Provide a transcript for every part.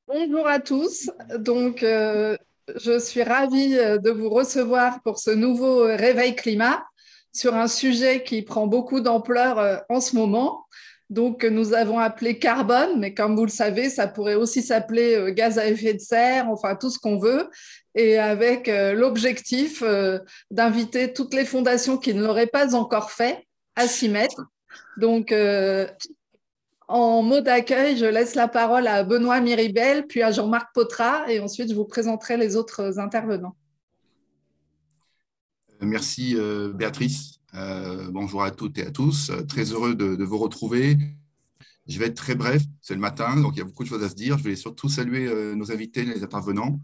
Bonjour à tous. Je suis ravie de vous recevoir pour ce nouveau réveil climat sur un sujet qui prend beaucoup d'ampleur en ce moment. Nous avons appelé carbone, mais comme vous le savez, ça pourrait aussi s'appeler gaz à effet de serre, enfin tout ce qu'on veut, et avec l'objectif d'inviter toutes les fondations qui ne l'auraient pas encore fait à s'y mettre. Donc, euh, En mot d'accueil, je laisse la parole à Benoît Miribel, puis à Jean-Marc Potra, et ensuite je vous présenterai les autres intervenants. Merci Béatrice. Bonjour à toutes et à tous. Très heureux de vous retrouver. Je vais être très bref, c'est le matin, donc il y a beaucoup de choses à se dire. Je vais surtout saluer nos invités, les intervenants,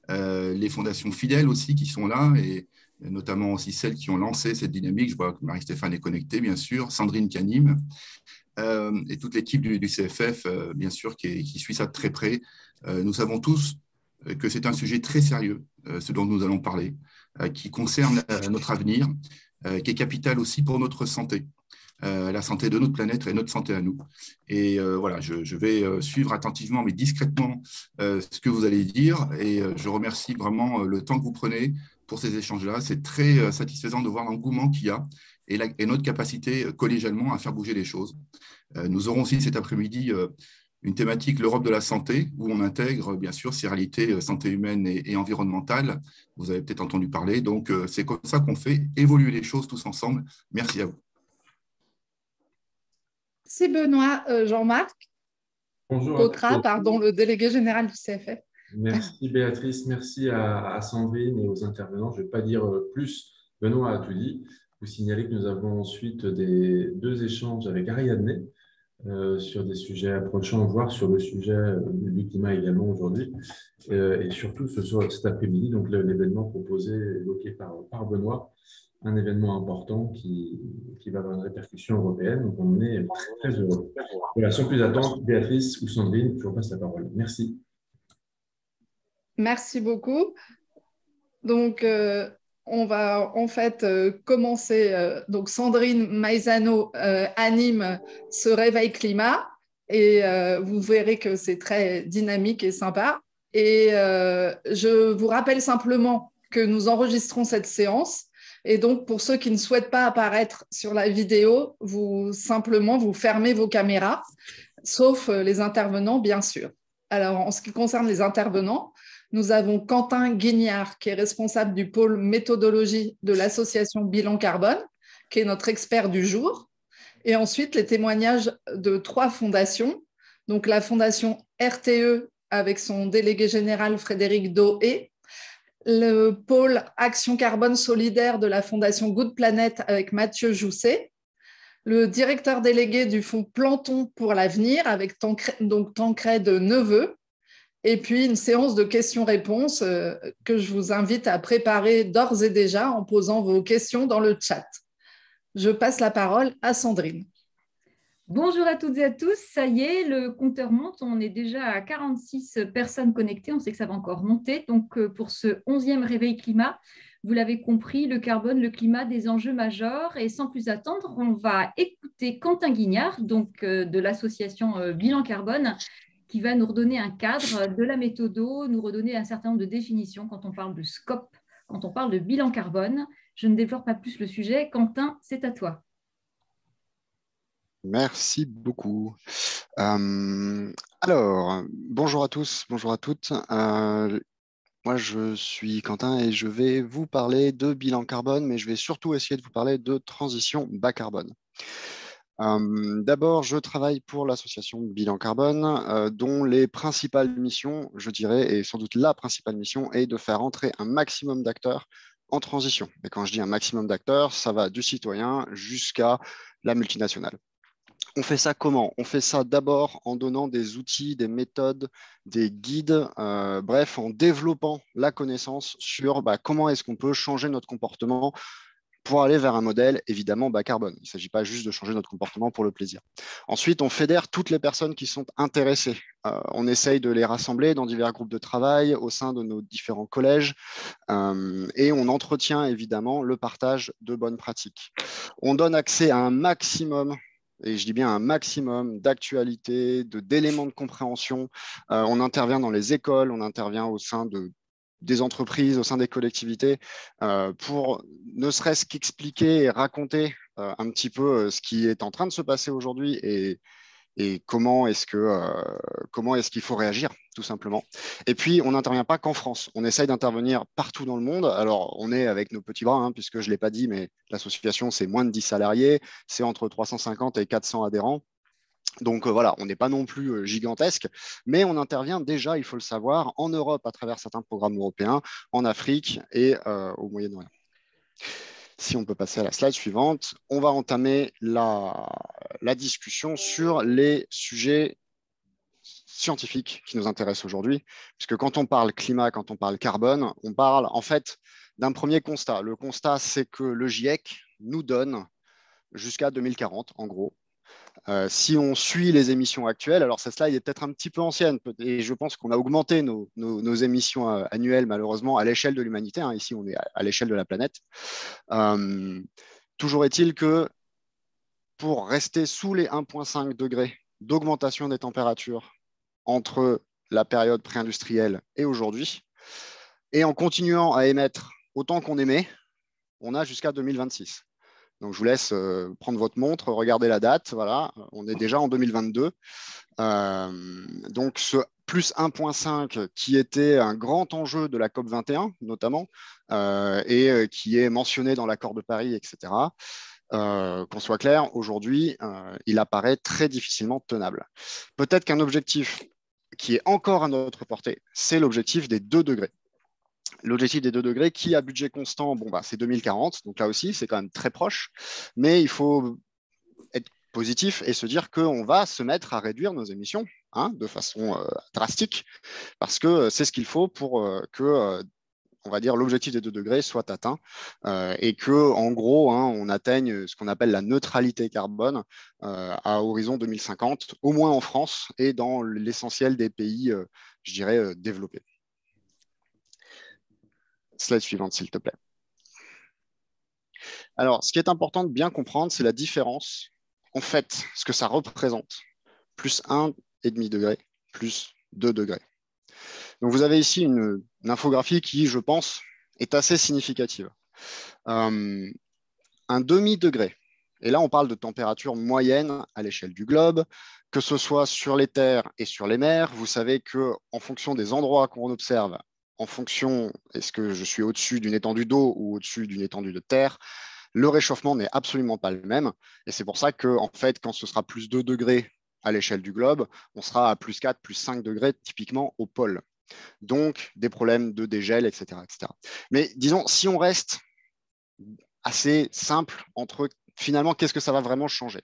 les fondations fidèles aussi qui sont là, et notamment aussi celles qui ont lancé cette dynamique. Je vois que Marie-Stéphane est connectée, bien sûr, Sandrine qui anime, et toute l'équipe du CFF, bien sûr, qui suit ça de très près. Nous savons tous que c'est un sujet très sérieux, ce dont nous allons parler, qui concerne notre avenir, qui est capital aussi pour notre santé, la santé de notre planète et notre santé à nous. Et voilà, je vais suivre attentivement mais discrètement ce que vous allez dire, et je remercie vraiment le temps que vous prenez pour ces échanges-là. C'est très satisfaisant de voir l'engouement qu'il y a et notre capacité collégialement à faire bouger les choses. Nous aurons aussi cet après-midi une thématique, l'Europe de la santé, où on intègre bien sûr ces réalités santé humaine et environnementale. Vous avez peut-être entendu parler. Donc, c'est comme ça qu'on fait évoluer les choses tous ensemble. Merci à vous. C'est Benoît Jean-Marc Bonjour à Potra, tous. pardon, le délégué général du CFF. Merci Béatrice, merci à Sandrine et aux intervenants. Je ne vais pas dire plus, Benoît a tout dit. Vous signaler que nous avons ensuite deux échanges avec Ariadne sur des sujets approchants, voire sur le sujet du climat également aujourd'hui. Et surtout ce soir, cet après-midi, donc l'événement proposé, évoqué par Benoît, un événement important qui va avoir une répercussion européenne. Donc on est très heureux. Voilà, sans plus attendre, Béatrice ou Sandrine, je vous passe la parole. Merci. Merci beaucoup. Donc, euh, on va en fait commencer. Sandrine Maizano anime ce réveil climat et vous verrez que c'est très dynamique et sympa. Je vous rappelle simplement que nous enregistrons cette séance. Et donc, pour ceux qui ne souhaitent pas apparaître sur la vidéo, vous fermez vos caméras, sauf les intervenants, bien sûr. Alors, en ce qui concerne les intervenants, nous avons Quentin Guignard, qui est responsable du pôle méthodologie de l'association Bilan Carbone, qui est notre expert du jour. Et ensuite, les témoignages de trois fondations. Donc, la fondation RTE, avec son délégué général Frédéric Doé, le pôle Action Carbone Solidaire de la fondation Good Planet avec Mathieu Jousset, le directeur délégué du fonds Planton pour l'avenir avec Tancred Neveu, et puis une séance de questions-réponses que je vous invite à préparer d'ores et déjà en posant vos questions dans le chat. Je passe la parole à Sandrine. Bonjour à toutes et à tous, ça y est, le compteur monte, on est déjà à 46 personnes connectées, on sait que ça va encore monter. Donc pour ce 11e réveil climat, vous l'avez compris, le carbone, le climat, des enjeux majeurs. Et sans plus attendre, on va écouter Quentin Guignard, de l'association Bilan Carbone, qui va nous redonner un cadre de la méthode, nous redonner un certain nombre de définitions quand on parle de scope, quand on parle de bilan carbone. Je ne développe pas plus le sujet. Quentin, c'est à toi. Merci beaucoup. Alors, bonjour à tous, bonjour à toutes. Moi, je suis Quentin et je vais vous parler de bilan carbone, mais je vais surtout essayer de vous parler de transition bas carbone. D'abord, je travaille pour l'association Bilan Carbone, dont les principales missions, je dirais, et sans doute la principale mission, est de faire entrer un maximum d'acteurs en transition. Et quand je dis un maximum d'acteurs, ça va du citoyen jusqu'à la multinationale. On fait ça comment? On fait ça d'abord en donnant des outils, des méthodes, des guides, bref, en développant la connaissance sur comment est-ce qu'on peut changer notre comportement pour aller vers un modèle évidemment bas carbone. Il ne s'agit pas juste de changer notre comportement pour le plaisir. Ensuite, on fédère toutes les personnes qui sont intéressées. On essaye de les rassembler dans divers groupes de travail au sein de nos différents collèges et on entretient évidemment le partage de bonnes pratiques. On donne accès à un maximum et je dis bien un maximum d'actualités, d'éléments de compréhension. On intervient dans les écoles, on intervient au sein des entreprises, au sein des collectivités, pour ne serait-ce qu'expliquer et raconter un petit peu ce qui est en train de se passer aujourd'hui et comment est-ce qu'il faut réagir, tout simplement. Et puis, on n'intervient pas qu'en France. On essaye d'intervenir partout dans le monde. Alors, on est avec nos petits bras, puisque je ne l'ai pas dit, mais l'association, c'est moins de 10 salariés, c'est entre 350 et 400 adhérents. Donc voilà, on n'est pas non plus gigantesque, mais on intervient déjà, il faut le savoir, en Europe à travers certains programmes européens, en Afrique et au Moyen-Orient. Si on peut passer à la slide suivante, on va entamer la discussion sur les sujets scientifiques qui nous intéressent aujourd'hui, puisque quand on parle climat, quand on parle carbone, on parle en fait d'un premier constat. Le constat, c'est que le GIEC nous donne jusqu'à 2040, en gros. Si on suit les émissions actuelles, alors cette slide est peut-être un petit peu ancienne, et je pense qu'on a augmenté nos émissions annuelles, malheureusement, à l'échelle de l'humanité. Ici, on est à l'échelle de la planète. Toujours est-il que pour rester sous les 1,5 degrés d'augmentation des températures entre la période pré-industrielle et aujourd'hui, et en continuant à émettre autant qu'on émet, on a jusqu'à 2026. Donc, je vous laisse prendre votre montre, regarder la date. Voilà, on est déjà en 2022. Donc, ce plus 1,5 qui était un grand enjeu de la COP21, notamment, et qui est mentionné dans l'accord de Paris, etc., qu'on soit clair, aujourd'hui, il apparaît très difficilement tenable. Peut-être qu'un objectif qui est encore à notre portée, c'est l'objectif des 2 degrés. L'objectif des 2 degrés qui, à budget constant, c'est 2040. Donc là aussi, c'est quand même très proche. Mais il faut être positif et se dire qu'on va se mettre à réduire nos émissions de façon drastique, parce que c'est ce qu'il faut pour que, on va dire, l'objectif des 2 degrés soit atteint et que, en gros, on atteigne ce qu'on appelle la neutralité carbone à horizon 2050, au moins en France et dans l'essentiel des pays, je dirais, développés. Slide suivante, s'il te plaît. Alors, ce qui est important de bien comprendre, c'est la différence, en fait, ce que ça représente. Plus 1,5 degré, plus 2 degrés. Donc, vous avez ici une infographie qui, je pense, est assez significative. Un demi-degré, et là, on parle de température moyenne à l'échelle du globe, que ce soit sur les terres et sur les mers. Vous savez qu'en fonction des endroits qu'on observe, en fonction, est-ce que je suis au-dessus d'une étendue d'eau ou au-dessus d'une étendue de terre, le réchauffement n'est absolument pas le même. Et c'est pour ça que, en fait, quand ce sera plus 2 degrés à l'échelle du globe, on sera à plus 4, plus 5 degrés, typiquement au pôle. Donc, des problèmes de dégel, etc., etc. Mais disons, si on reste assez simple entre, finalement, qu'est-ce que ça va vraiment changer ?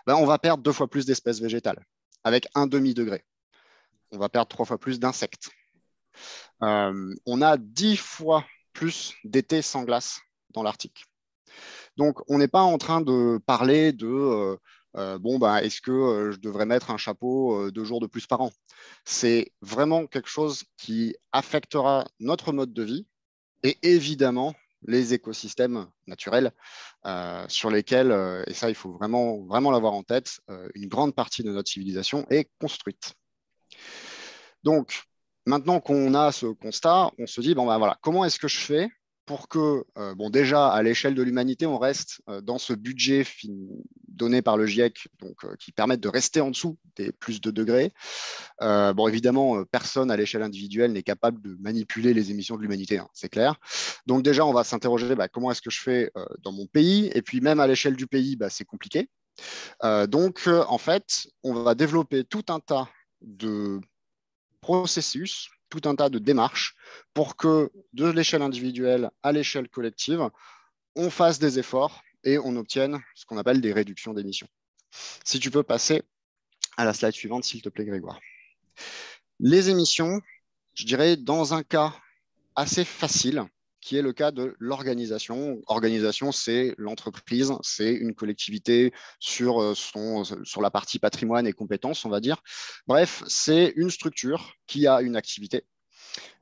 On va perdre 2 fois plus d'espèces végétales, avec 1,5 degré. On va perdre 3 fois plus d'insectes. On a 10 fois plus d'été sans glace dans l'Arctique. Donc, on n'est pas en train de parler de est-ce que je devrais mettre un chapeau 2 jours de plus par an ? C'est vraiment quelque chose qui affectera notre mode de vie et évidemment les écosystèmes naturels sur lesquels, et ça, il faut vraiment, vraiment l'avoir en tête, une grande partie de notre civilisation est construite. Donc, maintenant qu'on a ce constat, on se dit, voilà, comment est-ce que je fais pour que, déjà, à l'échelle de l'humanité, on reste dans ce budget donné par le GIEC, qui permet de rester en dessous des plus 2 degrés. Évidemment, personne à l'échelle individuelle n'est capable de manipuler les émissions de l'humanité, c'est clair. Donc déjà, on va s'interroger, comment est-ce que je fais dans mon pays ? Et puis même à l'échelle du pays, c'est compliqué. En fait, on va développer tout un tas de processus, tout un tas de démarches pour que de l'échelle individuelle à l'échelle collective, on fasse des efforts et on obtienne ce qu'on appelle des réductions d'émissions. Si tu peux passer à la slide suivante, s'il te plaît, Grégoire. Les émissions, je dirais, dans un cas assez facile, qui est le cas de l'organisation. Organisation, c'est l'entreprise, c'est une collectivité sur la partie patrimoine et compétences, on va dire. Bref, c'est une structure qui a une activité,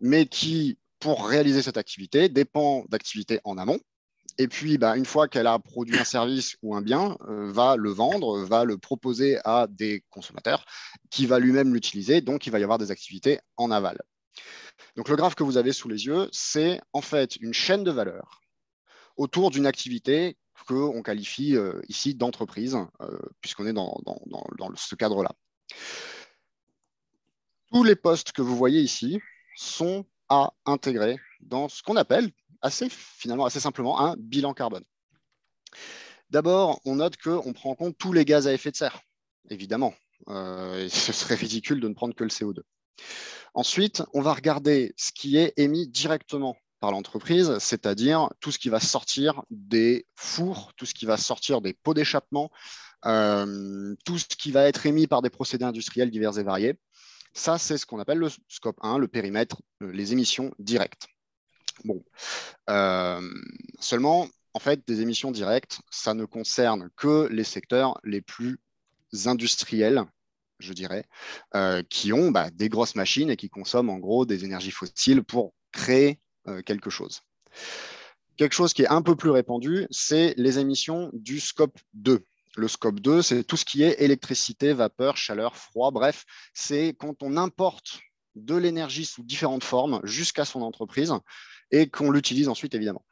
mais qui, pour réaliser cette activité, dépend d'activités en amont Et puis, une fois qu'elle a produit un service ou un bien, va le vendre, va le proposer à des consommateurs qui va lui-même l'utiliser. Donc, il va y avoir des activités en aval. Donc, le graphe que vous avez sous les yeux, c'est en fait une chaîne de valeur autour d'une activité qu'on qualifie ici d'entreprise, puisqu'on est dans ce cadre-là. Tous les postes que vous voyez ici sont à intégrer dans ce qu'on appelle finalement assez simplement un bilan carbone. D'abord, on note qu'on prend en compte tous les gaz à effet de serre, évidemment. Ce serait ridicule de ne prendre que le CO2. Ensuite, on va regarder ce qui est émis directement par l'entreprise, c'est-à-dire tout ce qui va sortir des fours, tout ce qui va sortir des pots d'échappement, tout ce qui va être émis par des procédés industriels divers et variés. Ça, c'est ce qu'on appelle le scope 1, le périmètre, les émissions directes. Bon, seulement, en fait, des émissions directes, ça ne concerne que les secteurs les plus industriels, je dirais, qui ont des grosses machines et qui consomment en gros des énergies fossiles pour créer quelque chose. Quelque chose qui est un peu plus répandu, c'est les émissions du scope 2. Le scope 2, c'est tout ce qui est électricité, vapeur, chaleur, froid. Bref, c'est quand on importe de l'énergie sous différentes formes jusqu'à son entreprise et qu'on l'utilise ensuite, évidemment.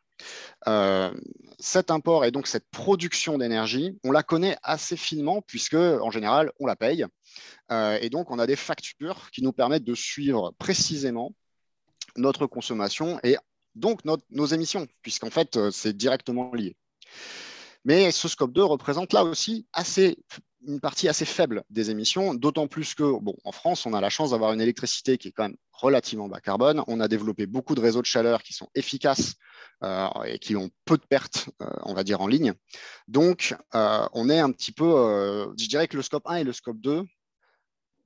Cet import et donc cette production d'énergie, on la connaît assez finement puisque, en général, on la paye. Et donc, on a des factures qui nous permettent de suivre précisément notre consommation et donc nos émissions, puisqu'en fait, c'est directement lié. Mais ce scope 2 représente là aussi une partie assez faible des émissions, d'autant plus que, en France, on a la chance d'avoir une électricité qui est quand même relativement bas carbone. On a développé beaucoup de réseaux de chaleur qui sont efficaces et qui ont peu de pertes, on va dire, en ligne. Donc, on est un petit peu, je dirais que le scope 1 et le scope 2,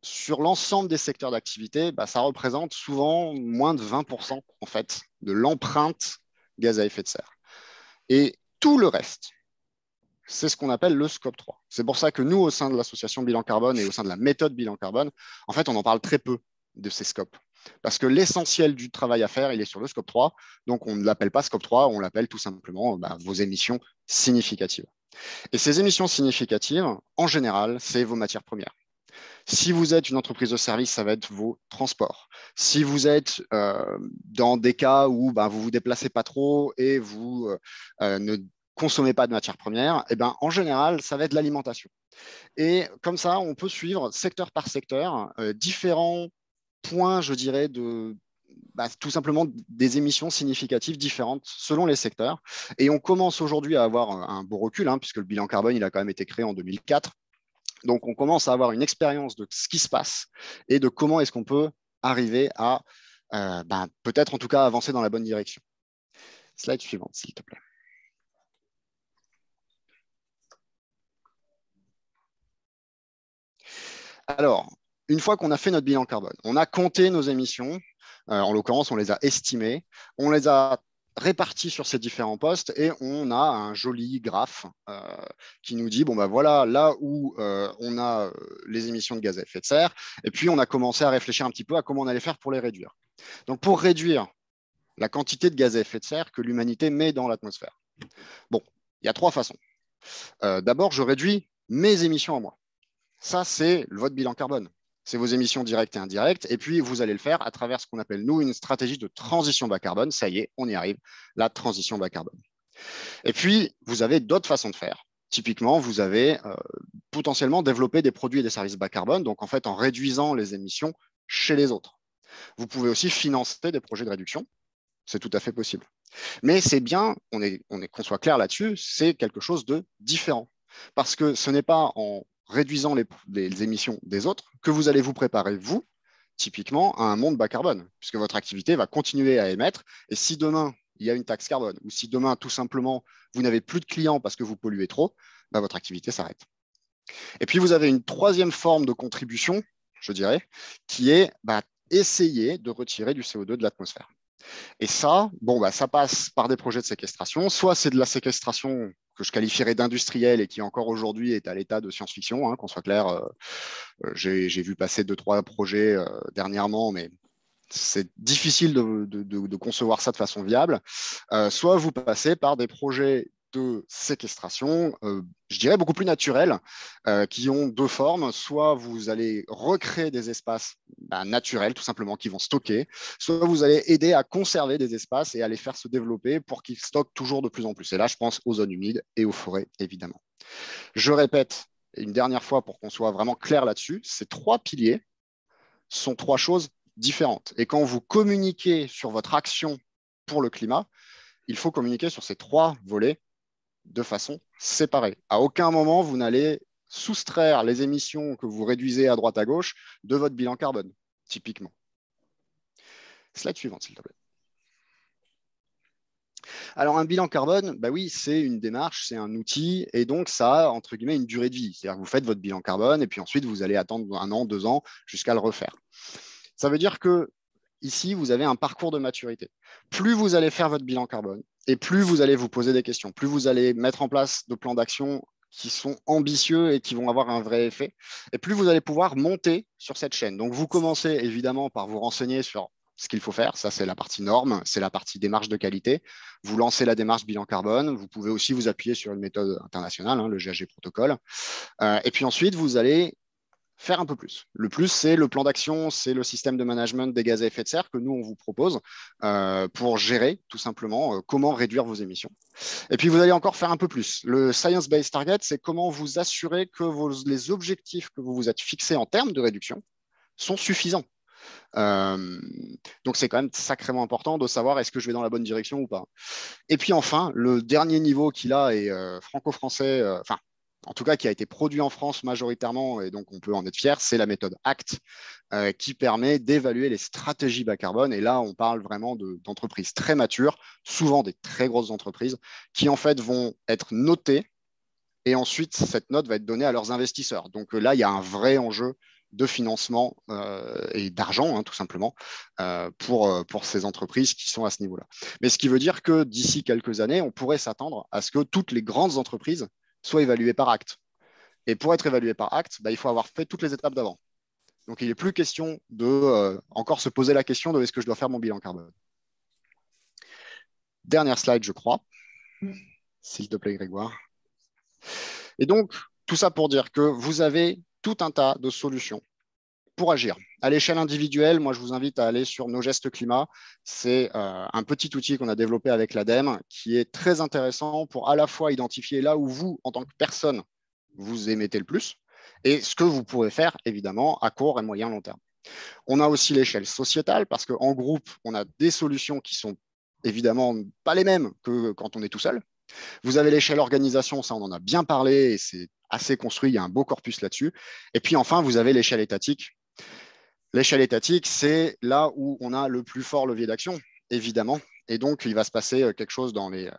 sur l'ensemble des secteurs d'activité, ça représente souvent moins de 20% en fait, de l'empreinte gaz à effet de serre. Et tout le reste, c'est ce qu'on appelle le scope 3. C'est pour ça que nous, au sein de l'association Bilan Carbone et au sein de la méthode Bilan Carbone, en fait, on en parle très peu de ces scopes. Parce que l'essentiel du travail à faire, il est sur le scope 3. Donc, on ne l'appelle pas scope 3, on l'appelle tout simplement vos émissions significatives. Et ces émissions significatives, en général, c'est vos matières premières. Si vous êtes une entreprise de service, ça va être vos transports. Si vous êtes dans des cas où vous ne vous déplacez pas trop et vous ne consommez pas de matières premières, en général, ça va être l'alimentation. Et comme ça, on peut suivre secteur par secteur différents points, je dirais, tout simplement des émissions significatives différentes selon les secteurs. Et on commence aujourd'hui à avoir un beau recul, puisque le bilan carbone, il a quand même été créé en 2004. Donc, on commence à avoir une expérience de ce qui se passe et de comment est-ce qu'on peut arriver à peut-être en tout cas avancer dans la bonne direction. Slide suivante, s'il te plaît. Alors, une fois qu'on a fait notre bilan carbone, on a compté nos émissions, en l'occurrence, on les a estimées, on les a répartis sur ces différents postes et on a un joli graphe qui nous dit, voilà, là où on a les émissions de gaz à effet de serre, et puis on a commencé à réfléchir un petit peu à comment on allait faire pour les réduire. Donc, pour réduire la quantité de gaz à effet de serre que l'humanité met dans l'atmosphère, il y a trois façons. D'abord, je réduis mes émissions à moi. Ça, c'est votre bilan carbone. C'est vos émissions directes et indirectes. Et puis, vous allez le faire à travers ce qu'on appelle, nous, une stratégie de transition bas carbone. Ça y est, on y arrive, la transition bas carbone. Et puis, vous avez d'autres façons de faire. Typiquement, vous avez potentiellement développé des produits et des services bas carbone, donc en fait, en réduisant les émissions chez les autres. Vous pouvez aussi financer des projets de réduction. C'est tout à fait possible. Mais c'est bien, qu'on soit clair là-dessus, c'est quelque chose de différent. Parce que ce n'est pas en réduisant les émissions des autres que vous allez vous préparer, vous, typiquement, à un monde bas carbone, puisque votre activité va continuer à émettre. Et si demain, il y a une taxe carbone, ou si demain, tout simplement, vous n'avez plus de clients parce que vous polluez trop, votre activité s'arrête. Et puis, vous avez une troisième forme de contribution, je dirais, qui est essayer de retirer du CO2 de l'atmosphère. Et ça, ça passe par des projets de séquestration. Soit c'est de la séquestration que je qualifierais d'industrielle et qui encore aujourd'hui est à l'état de science-fiction, qu'on soit clair. J'ai vu passer 2-3 projets dernièrement, mais c'est difficile de concevoir ça de façon viable, soit vous passez par des projets de séquestration, je dirais beaucoup plus naturels, qui ont deux formes. Soit vous allez recréer des espaces naturels, tout simplement, qui vont stocker, soit vous allez aider à conserver des espaces et à les faire se développer pour qu'ils stockent toujours de plus en plus. Et là, je pense aux zones humides et aux forêts, évidemment. Je répète une dernière fois pour qu'on soit vraiment clair là-dessus, ces trois piliers sont trois choses différentes. Et quand vous communiquez sur votre action pour le climat, il faut communiquer sur ces trois volets de façon séparée. À aucun moment, vous n'allez soustraire les émissions que vous réduisez à droite à gauche de votre bilan carbone, typiquement. Slide suivante, s'il te plaît. Alors, un bilan carbone, oui, c'est une démarche, c'est un outil, et donc ça a, entre guillemets, une durée de vie. C'est-à-dire que vous faites votre bilan carbone, et puis ensuite, vous allez attendre 1 an, 2 ans, jusqu'à le refaire. Ça veut dire que ici, vous avez un parcours de maturité. Plus vous allez faire votre bilan carbone, et plus vous allez vous poser des questions, plus vous allez mettre en place de plans d'action qui sont ambitieux et qui vont avoir un vrai effet, et plus vous allez pouvoir monter sur cette chaîne. Donc, vous commencez évidemment par vous renseigner sur ce qu'il faut faire. Ça, c'est la partie norme, c'est la partie démarche de qualité. Vous lancez la démarche bilan carbone. Vous pouvez aussi vous appuyer sur une méthode internationale, le GHG protocole. Et puis ensuite, vous allez faire un peu plus. Le plus, c'est le plan d'action, c'est le système de management des gaz à effet de serre que nous, on vous propose pour gérer tout simplement comment réduire vos émissions. Et puis, vous allez encore faire un peu plus. Le Science-Based Target, c'est comment vous assurer que les objectifs que vous vous êtes fixés en termes de réduction sont suffisants. Donc, c'est quand même sacrément important de savoir est-ce que je vais dans la bonne direction ou pas. Et puis, enfin, le dernier niveau qu'il a est franco-français, en tout cas qui a été produit en France majoritairement, et donc on peut en être fier, c'est la méthode ACT qui permet d'évaluer les stratégies bas carbone. Et là, on parle vraiment d'entreprises très matures, souvent des très grosses entreprises, qui en fait vont être notées et ensuite cette note va être donnée à leurs investisseurs. Donc là, il y a un vrai enjeu de financement et d'argent, tout simplement, pour ces entreprises qui sont à ce niveau-là. Mais ce qui veut dire que d'ici quelques années, on pourrait s'attendre à ce que toutes les grandes entreprises soient évaluées par ACT. Et pour être évalué par ACT, il faut avoir fait toutes les étapes d'avant. Donc, il n'est plus question de encore se poser la question de est-ce que je dois faire mon bilan carbone. Dernière slide, je crois. S'il te plaît, Grégoire. Et donc, tout ça pour dire que vous avez tout un tas de solutions pour agir. À l'échelle individuelle, moi, je vous invite à aller sur Nos Gestes Climat. C'est un petit outil qu'on a développé avec l'ADEME qui est très intéressant pour à la fois identifier là où vous, en tant que personne, vous émettez le plus et ce que vous pourrez faire, évidemment, à court et moyen long terme. On a aussi l'échelle sociétale parce qu'en groupe, on a des solutions qui sont évidemment pas les mêmes que quand on est tout seul. Vous avez l'échelle organisation, ça on en a bien parlé et c'est assez construit, il y a un beau corpus là-dessus. Et puis enfin, vous avez l'échelle étatique. L'échelle étatique, c'est là où on a le plus fort levier d'action, évidemment. Et donc, il va se passer quelque chose dans les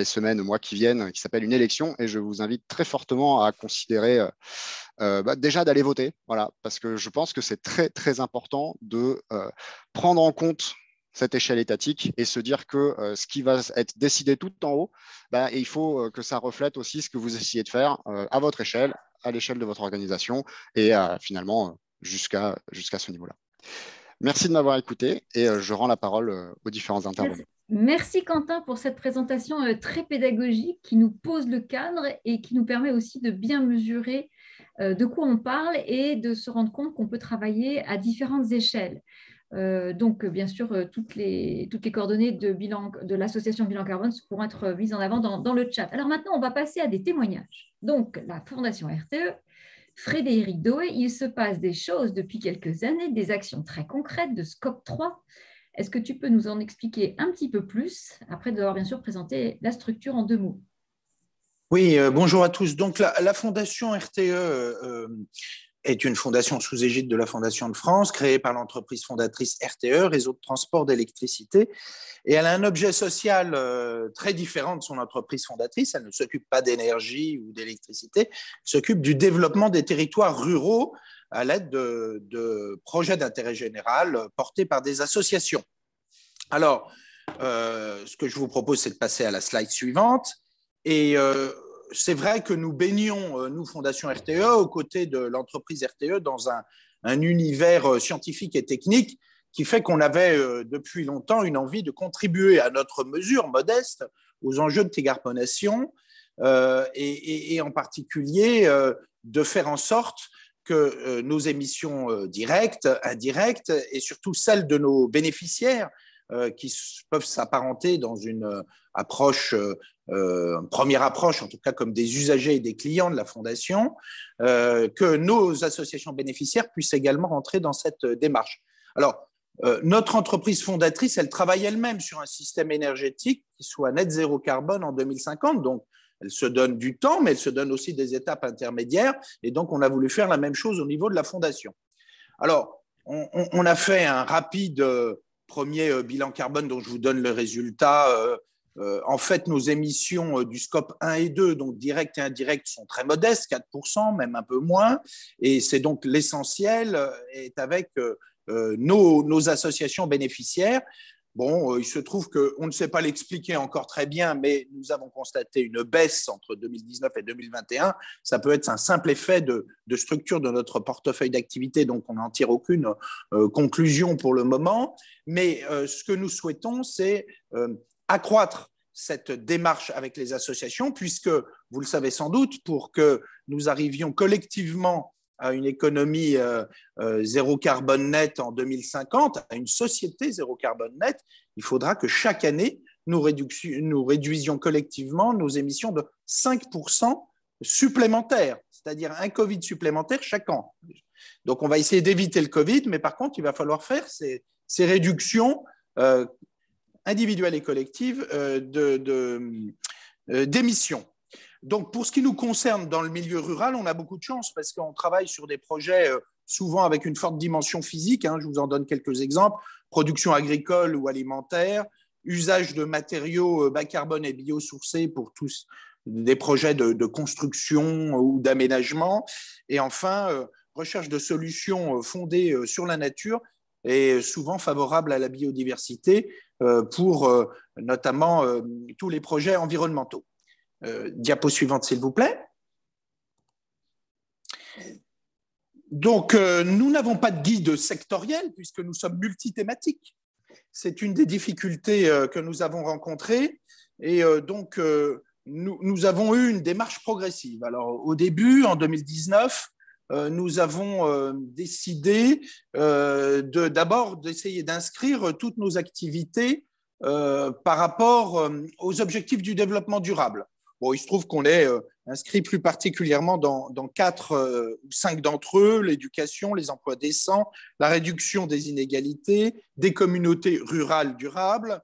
semaines, mois qui viennent, qui s'appelle une élection. Et je vous invite très fortement à considérer déjà d'aller voter, voilà, parce que je pense que c'est très, très important de prendre en compte cette échelle étatique et se dire que ce qui va être décidé tout en haut, il faut que ça reflète aussi ce que vous essayez de faire à votre échelle, à l'échelle de votre organisation et finalement jusqu'à ce niveau-là. Merci de m'avoir écouté et je rends la parole aux différents intervenants. Merci Quentin pour cette présentation très pédagogique qui nous pose le cadre et qui nous permet aussi de bien mesurer de quoi on parle et de se rendre compte qu'on peut travailler à différentes échelles. Donc, bien sûr, toutes les coordonnées de l'association Bilan Carbone pourront être mises en avant dans le chat. Alors maintenant, on va passer à des témoignages. Donc, la Fondation RTE, Frédéric Doé, il se passe des choses depuis quelques années, des actions très concrètes de Scope 3. Est-ce que tu peux nous en expliquer un petit peu plus, après d'avoir bien sûr présenté la structure en 2 mots? Oui, bonjour à tous. Donc, la Fondation RTE est une fondation sous égide de la Fondation de France, créée par l'entreprise fondatrice RTE, Réseau de transport d'électricité. Et elle a un objet social très différent de son entreprise fondatrice. Elle ne s'occupe pas d'énergie ou d'électricité, elle s'occupe du développement des territoires ruraux à l'aide de projets d'intérêt général portés par des associations. Alors, ce que je vous propose, c'est de passer à la slide suivante. Et c'est vrai que nous baignons, nous, Fondation RTE, aux côtés de l'entreprise RTE, dans un univers scientifique et technique qui fait qu'on avait depuis longtemps une envie de contribuer à notre mesure modeste aux enjeux de décarbonation et en particulier de faire en sorte que nos émissions directes, indirectes et surtout celles de nos bénéficiaires qui peuvent s'apparenter dans une première approche, en tout cas comme des usagers et des clients de la Fondation, que nos associations bénéficiaires puissent également rentrer dans cette démarche. Alors, notre entreprise fondatrice, elle travaille elle-même sur un système énergétique qui soit net zéro carbone en 2050, donc elle se donne du temps, mais elle se donne aussi des étapes intermédiaires, et donc on a voulu faire la même chose au niveau de la Fondation. Alors, on a fait un rapide premier bilan carbone dont je vous donne le résultat. En fait, nos émissions du scope 1 et 2, donc direct et indirect, sont très modestes, 4%, même un peu moins. Et c'est donc l'essentiel est avec nos associations bénéficiaires. Bon, il se trouve qu'on ne sait pas l'expliquer encore très bien, mais nous avons constaté une baisse entre 2019 et 2021. Ça peut être un simple effet de structure de notre portefeuille d'activité, donc on n'en tire aucune conclusion pour le moment. Mais ce que nous souhaitons, c'est accroître cette démarche avec les associations, puisque, vous le savez sans doute, pour que nous arrivions collectivement à une économie zéro carbone net en 2050, à une société zéro carbone net, il faudra que chaque année, nous réduisions collectivement nos émissions de 5% supplémentaires, c'est-à-dire un Covid supplémentaire chaque an. Donc, on va essayer d'éviter le Covid, mais par contre, il va falloir faire ces réductions individuelles et collectives d'émissions. Donc, pour ce qui nous concerne dans le milieu rural, on a beaucoup de chance parce qu'on travaille sur des projets souvent avec une forte dimension physique. Je vous en donne quelques exemples. Production agricole ou alimentaire, usage de matériaux bas carbone et biosourcés pour tous des projets de construction ou d'aménagement. Et enfin, recherche de solutions fondées sur la nature et souvent favorables à la biodiversité pour notamment tous les projets environnementaux. Diapo suivante, s'il vous plaît. Donc, nous n'avons pas de guide sectoriel puisque nous sommes multithématiques. C'est une des difficultés que nous avons rencontrées. Et donc, nous avons eu une démarche progressive. Alors, au début, en 2019, nous avons décidé d'abord d'essayer d'inscrire toutes nos activités par rapport aux objectifs du développement durable. Bon, il se trouve qu'on est inscrit plus particulièrement dans 4 ou 5 d'entre eux, l'éducation, les emplois décents, la réduction des inégalités, des communautés rurales durables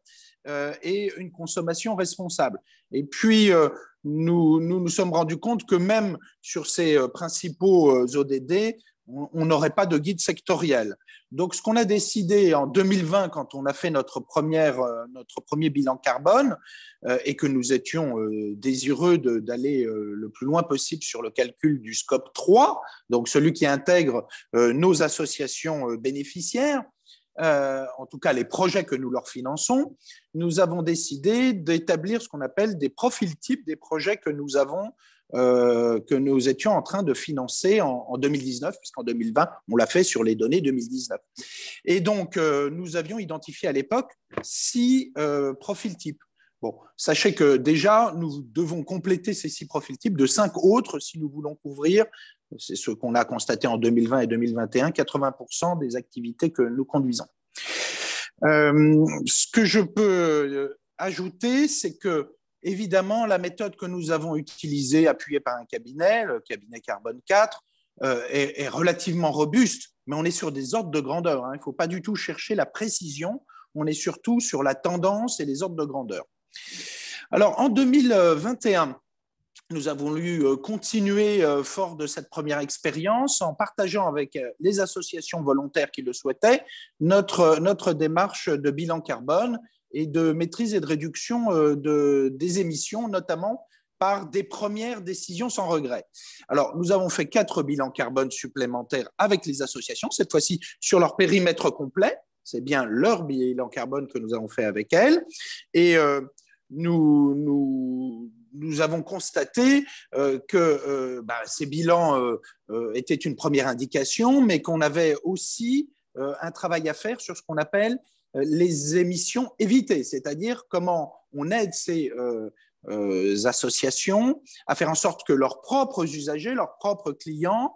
et une consommation responsable. Et puis, nous sommes rendus compte que même sur ces principaux ODD, on n'aurait pas de guide sectoriel. Donc, ce qu'on a décidé en 2020, quand on a fait notre premier bilan carbone et que nous étions désireux d'aller le plus loin possible sur le calcul du scope 3, donc celui qui intègre nos associations bénéficiaires, en tout cas les projets que nous leur finançons, nous avons décidé d'établir ce qu'on appelle des profils types des projets que nous étions en train de financer en 2019, puisqu'en 2020, on l'a fait sur les données 2019. Et donc, nous avions identifié à l'époque 6 profils types. Bon, sachez que déjà, nous devons compléter ces 6 profils types de 5 autres si nous voulons couvrir, c'est ce qu'on a constaté en 2020 et 2021, 80% des activités que nous conduisons. Ce que je peux ajouter, c'est que évidemment, la méthode que nous avons utilisée, appuyée par un cabinet, le cabinet Carbone 4, est relativement robuste, mais on est sur des ordres de grandeur. Il ne faut pas du tout chercher la précision, on est surtout sur la tendance et les ordres de grandeur. Alors, en 2021, nous avons voulu continuer fort de cette première expérience en partageant avec les associations volontaires qui le souhaitaient notre démarche de bilan carbone et de maîtrise et de réduction des émissions, notamment par des premières décisions sans regret. Alors, nous avons fait 4 bilans carbone supplémentaires avec les associations, cette fois-ci sur leur périmètre complet. C'est bien leur bilan carbone que nous avons fait avec elles. Et nous avons constaté que ces bilans étaient une première indication, mais qu'on avait aussi un travail à faire sur ce qu'on appelle les émissions évitées, c'est-à-dire comment on aide ces associations à faire en sorte que leurs propres usagers, leurs propres clients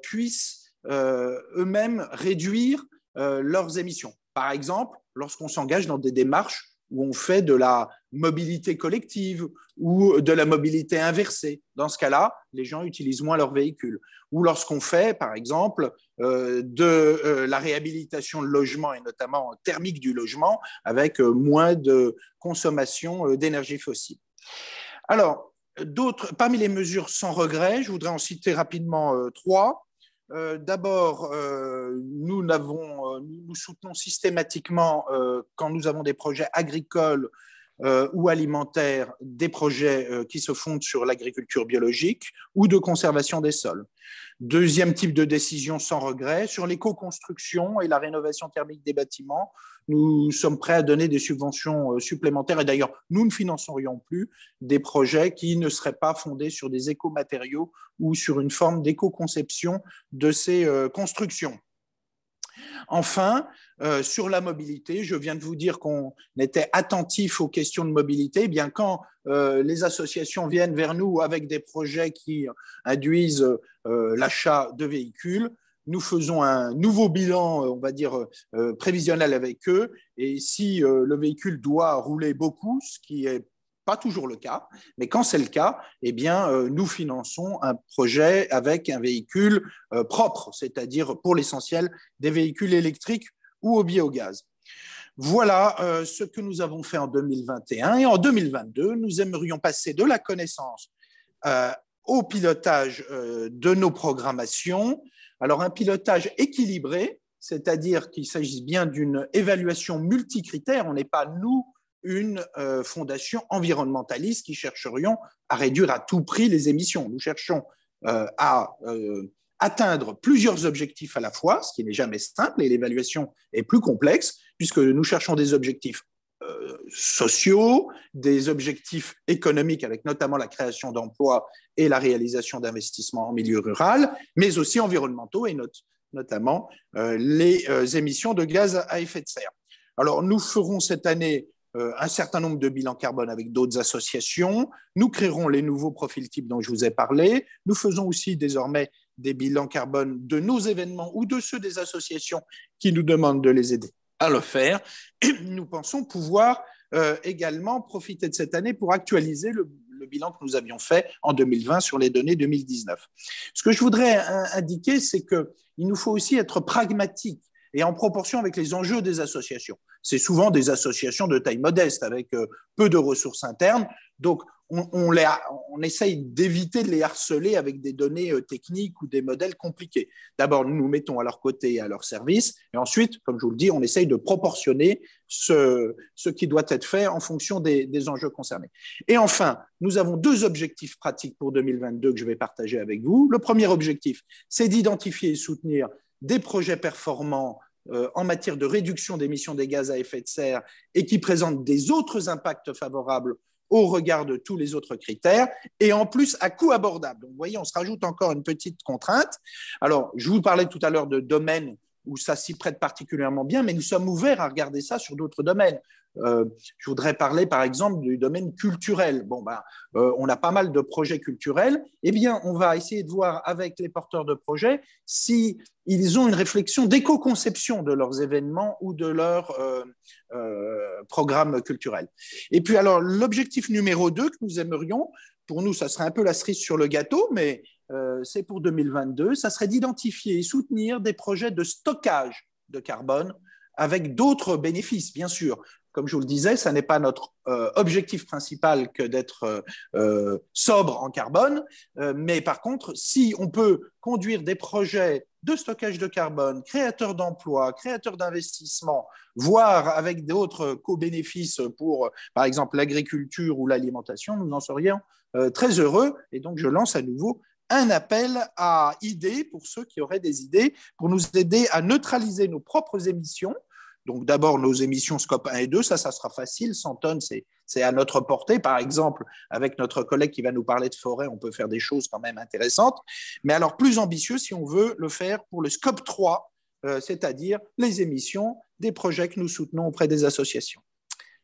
puissent eux-mêmes réduire leurs émissions. Par exemple, lorsqu'on s'engage dans des démarches où on fait de la mobilité collective ou de la mobilité inversée. Dans ce cas-là, les gens utilisent moins leur véhicule. Ou lorsqu'on fait, par exemple, de la réhabilitation de logement et notamment thermique du logement avec moins de consommation d'énergie fossile. Alors, parmi les mesures sans regret, je voudrais en citer rapidement 3. D'abord, nous soutenons systématiquement, quand nous avons des projets agricoles ou alimentaires, des projets qui se fondent sur l'agriculture biologique ou de conservation des sols. Deuxième type de décision sans regret, sur l'éco-construction et la rénovation thermique des bâtiments, nous sommes prêts à donner des subventions supplémentaires et d'ailleurs, nous ne financerions plus des projets qui ne seraient pas fondés sur des écomatériaux ou sur une forme d'éco-conception de ces constructions. Enfin, sur la mobilité, je viens de vous dire qu'on était attentif aux questions de mobilité. Eh bien, quand les associations viennent vers nous avec des projets qui induisent l'achat de véhicules, nous faisons un nouveau bilan, on va dire, prévisionnel avec eux. Et si le véhicule doit rouler beaucoup, ce qui est pas toujours le cas, mais quand c'est le cas, eh bien, nous finançons un projet avec un véhicule propre, c'est-à-dire pour l'essentiel des véhicules électriques ou au biogaz. Voilà ce que nous avons fait en 2021. Et en 2022, nous aimerions passer de la connaissance au pilotage de nos programmations. Alors, un pilotage équilibré, c'est-à-dire qu'il s'agit bien d'une évaluation multicritère. On n'est pas, nous, une fondation environnementaliste qui chercherions à réduire à tout prix les émissions. Nous cherchons à atteindre plusieurs objectifs à la fois, ce qui n'est jamais simple, et l'évaluation est plus complexe, puisque nous cherchons des objectifs sociaux, des objectifs économiques, avec notamment la création d'emplois et la réalisation d'investissements en milieu rural, mais aussi environnementaux, et notamment les émissions de gaz à effet de serre. Alors, nous ferons cette année un certain nombre de bilans carbone avec d'autres associations. Nous créerons les nouveaux profils types dont je vous ai parlé. Nous faisons aussi désormais des bilans carbone de nos événements ou de ceux des associations qui nous demandent de les aider à le faire. Et nous pensons pouvoir également profiter de cette année pour actualiser le bilan que nous avions fait en 2020 sur les données 2019. Ce que je voudrais indiquer, c'est qu'il nous faut aussi être pragmatique et en proportion avec les enjeux des associations. C'est souvent des associations de taille modeste, avec peu de ressources internes. Donc, on essaye d'éviter de les harceler avec des données techniques ou des modèles compliqués. D'abord, nous nous mettons à leur côté et à leur service. Et ensuite, comme je vous le dis, on essaye de proportionner ce qui doit être fait en fonction des enjeux concernés. Et enfin, nous avons 2 objectifs pratiques pour 2022 que je vais partager avec vous. Le premier objectif, c'est d'identifier et soutenir des projets performants en matière de réduction d'émissions des gaz à effet de serre et qui présentent des autres impacts favorables au regard de tous les autres critères et en plus à coût abordable. Donc, vous voyez, on se rajoute encore une petite contrainte. Alors, je vous parlais tout à l'heure de domaines où ça s'y prête particulièrement bien, mais nous sommes ouverts à regarder ça sur d'autres domaines. Je voudrais parler, par exemple, du domaine culturel. On a pas mal de projets culturels. Eh bien, on va essayer de voir avec les porteurs de projets si ils ont une réflexion d'éco-conception de leurs événements ou de leurs programmes culturels. Et puis, alors, l'objectif numéro 2 que nous aimerions, pour nous, ça serait un peu la cerise sur le gâteau, mais c'est pour 2022, ça serait d'identifier et soutenir des projets de stockage de carbone avec d'autres bénéfices, bien sûr. Comme je vous le disais, ça n'est pas notre objectif principal que d'être sobre en carbone, mais par contre, si on peut conduire des projets de stockage de carbone, créateurs d'emplois, créateurs d'investissements, voire avec d'autres co-bénéfices pour, par exemple, l'agriculture ou l'alimentation, nous en serions très heureux. Et donc, je lance à nouveau un appel à idées pour ceux qui auraient des idées pour nous aider à neutraliser nos propres émissions. Donc, d'abord, nos émissions Scope 1 et 2, ça sera facile. 100 tonnes, c'est à notre portée. Par exemple, avec notre collègue qui va nous parler de forêt, on peut faire des choses quand même intéressantes. Mais alors, plus ambitieux, si on veut le faire pour le Scope 3, c'est-à-dire les émissions des projets que nous soutenons auprès des associations.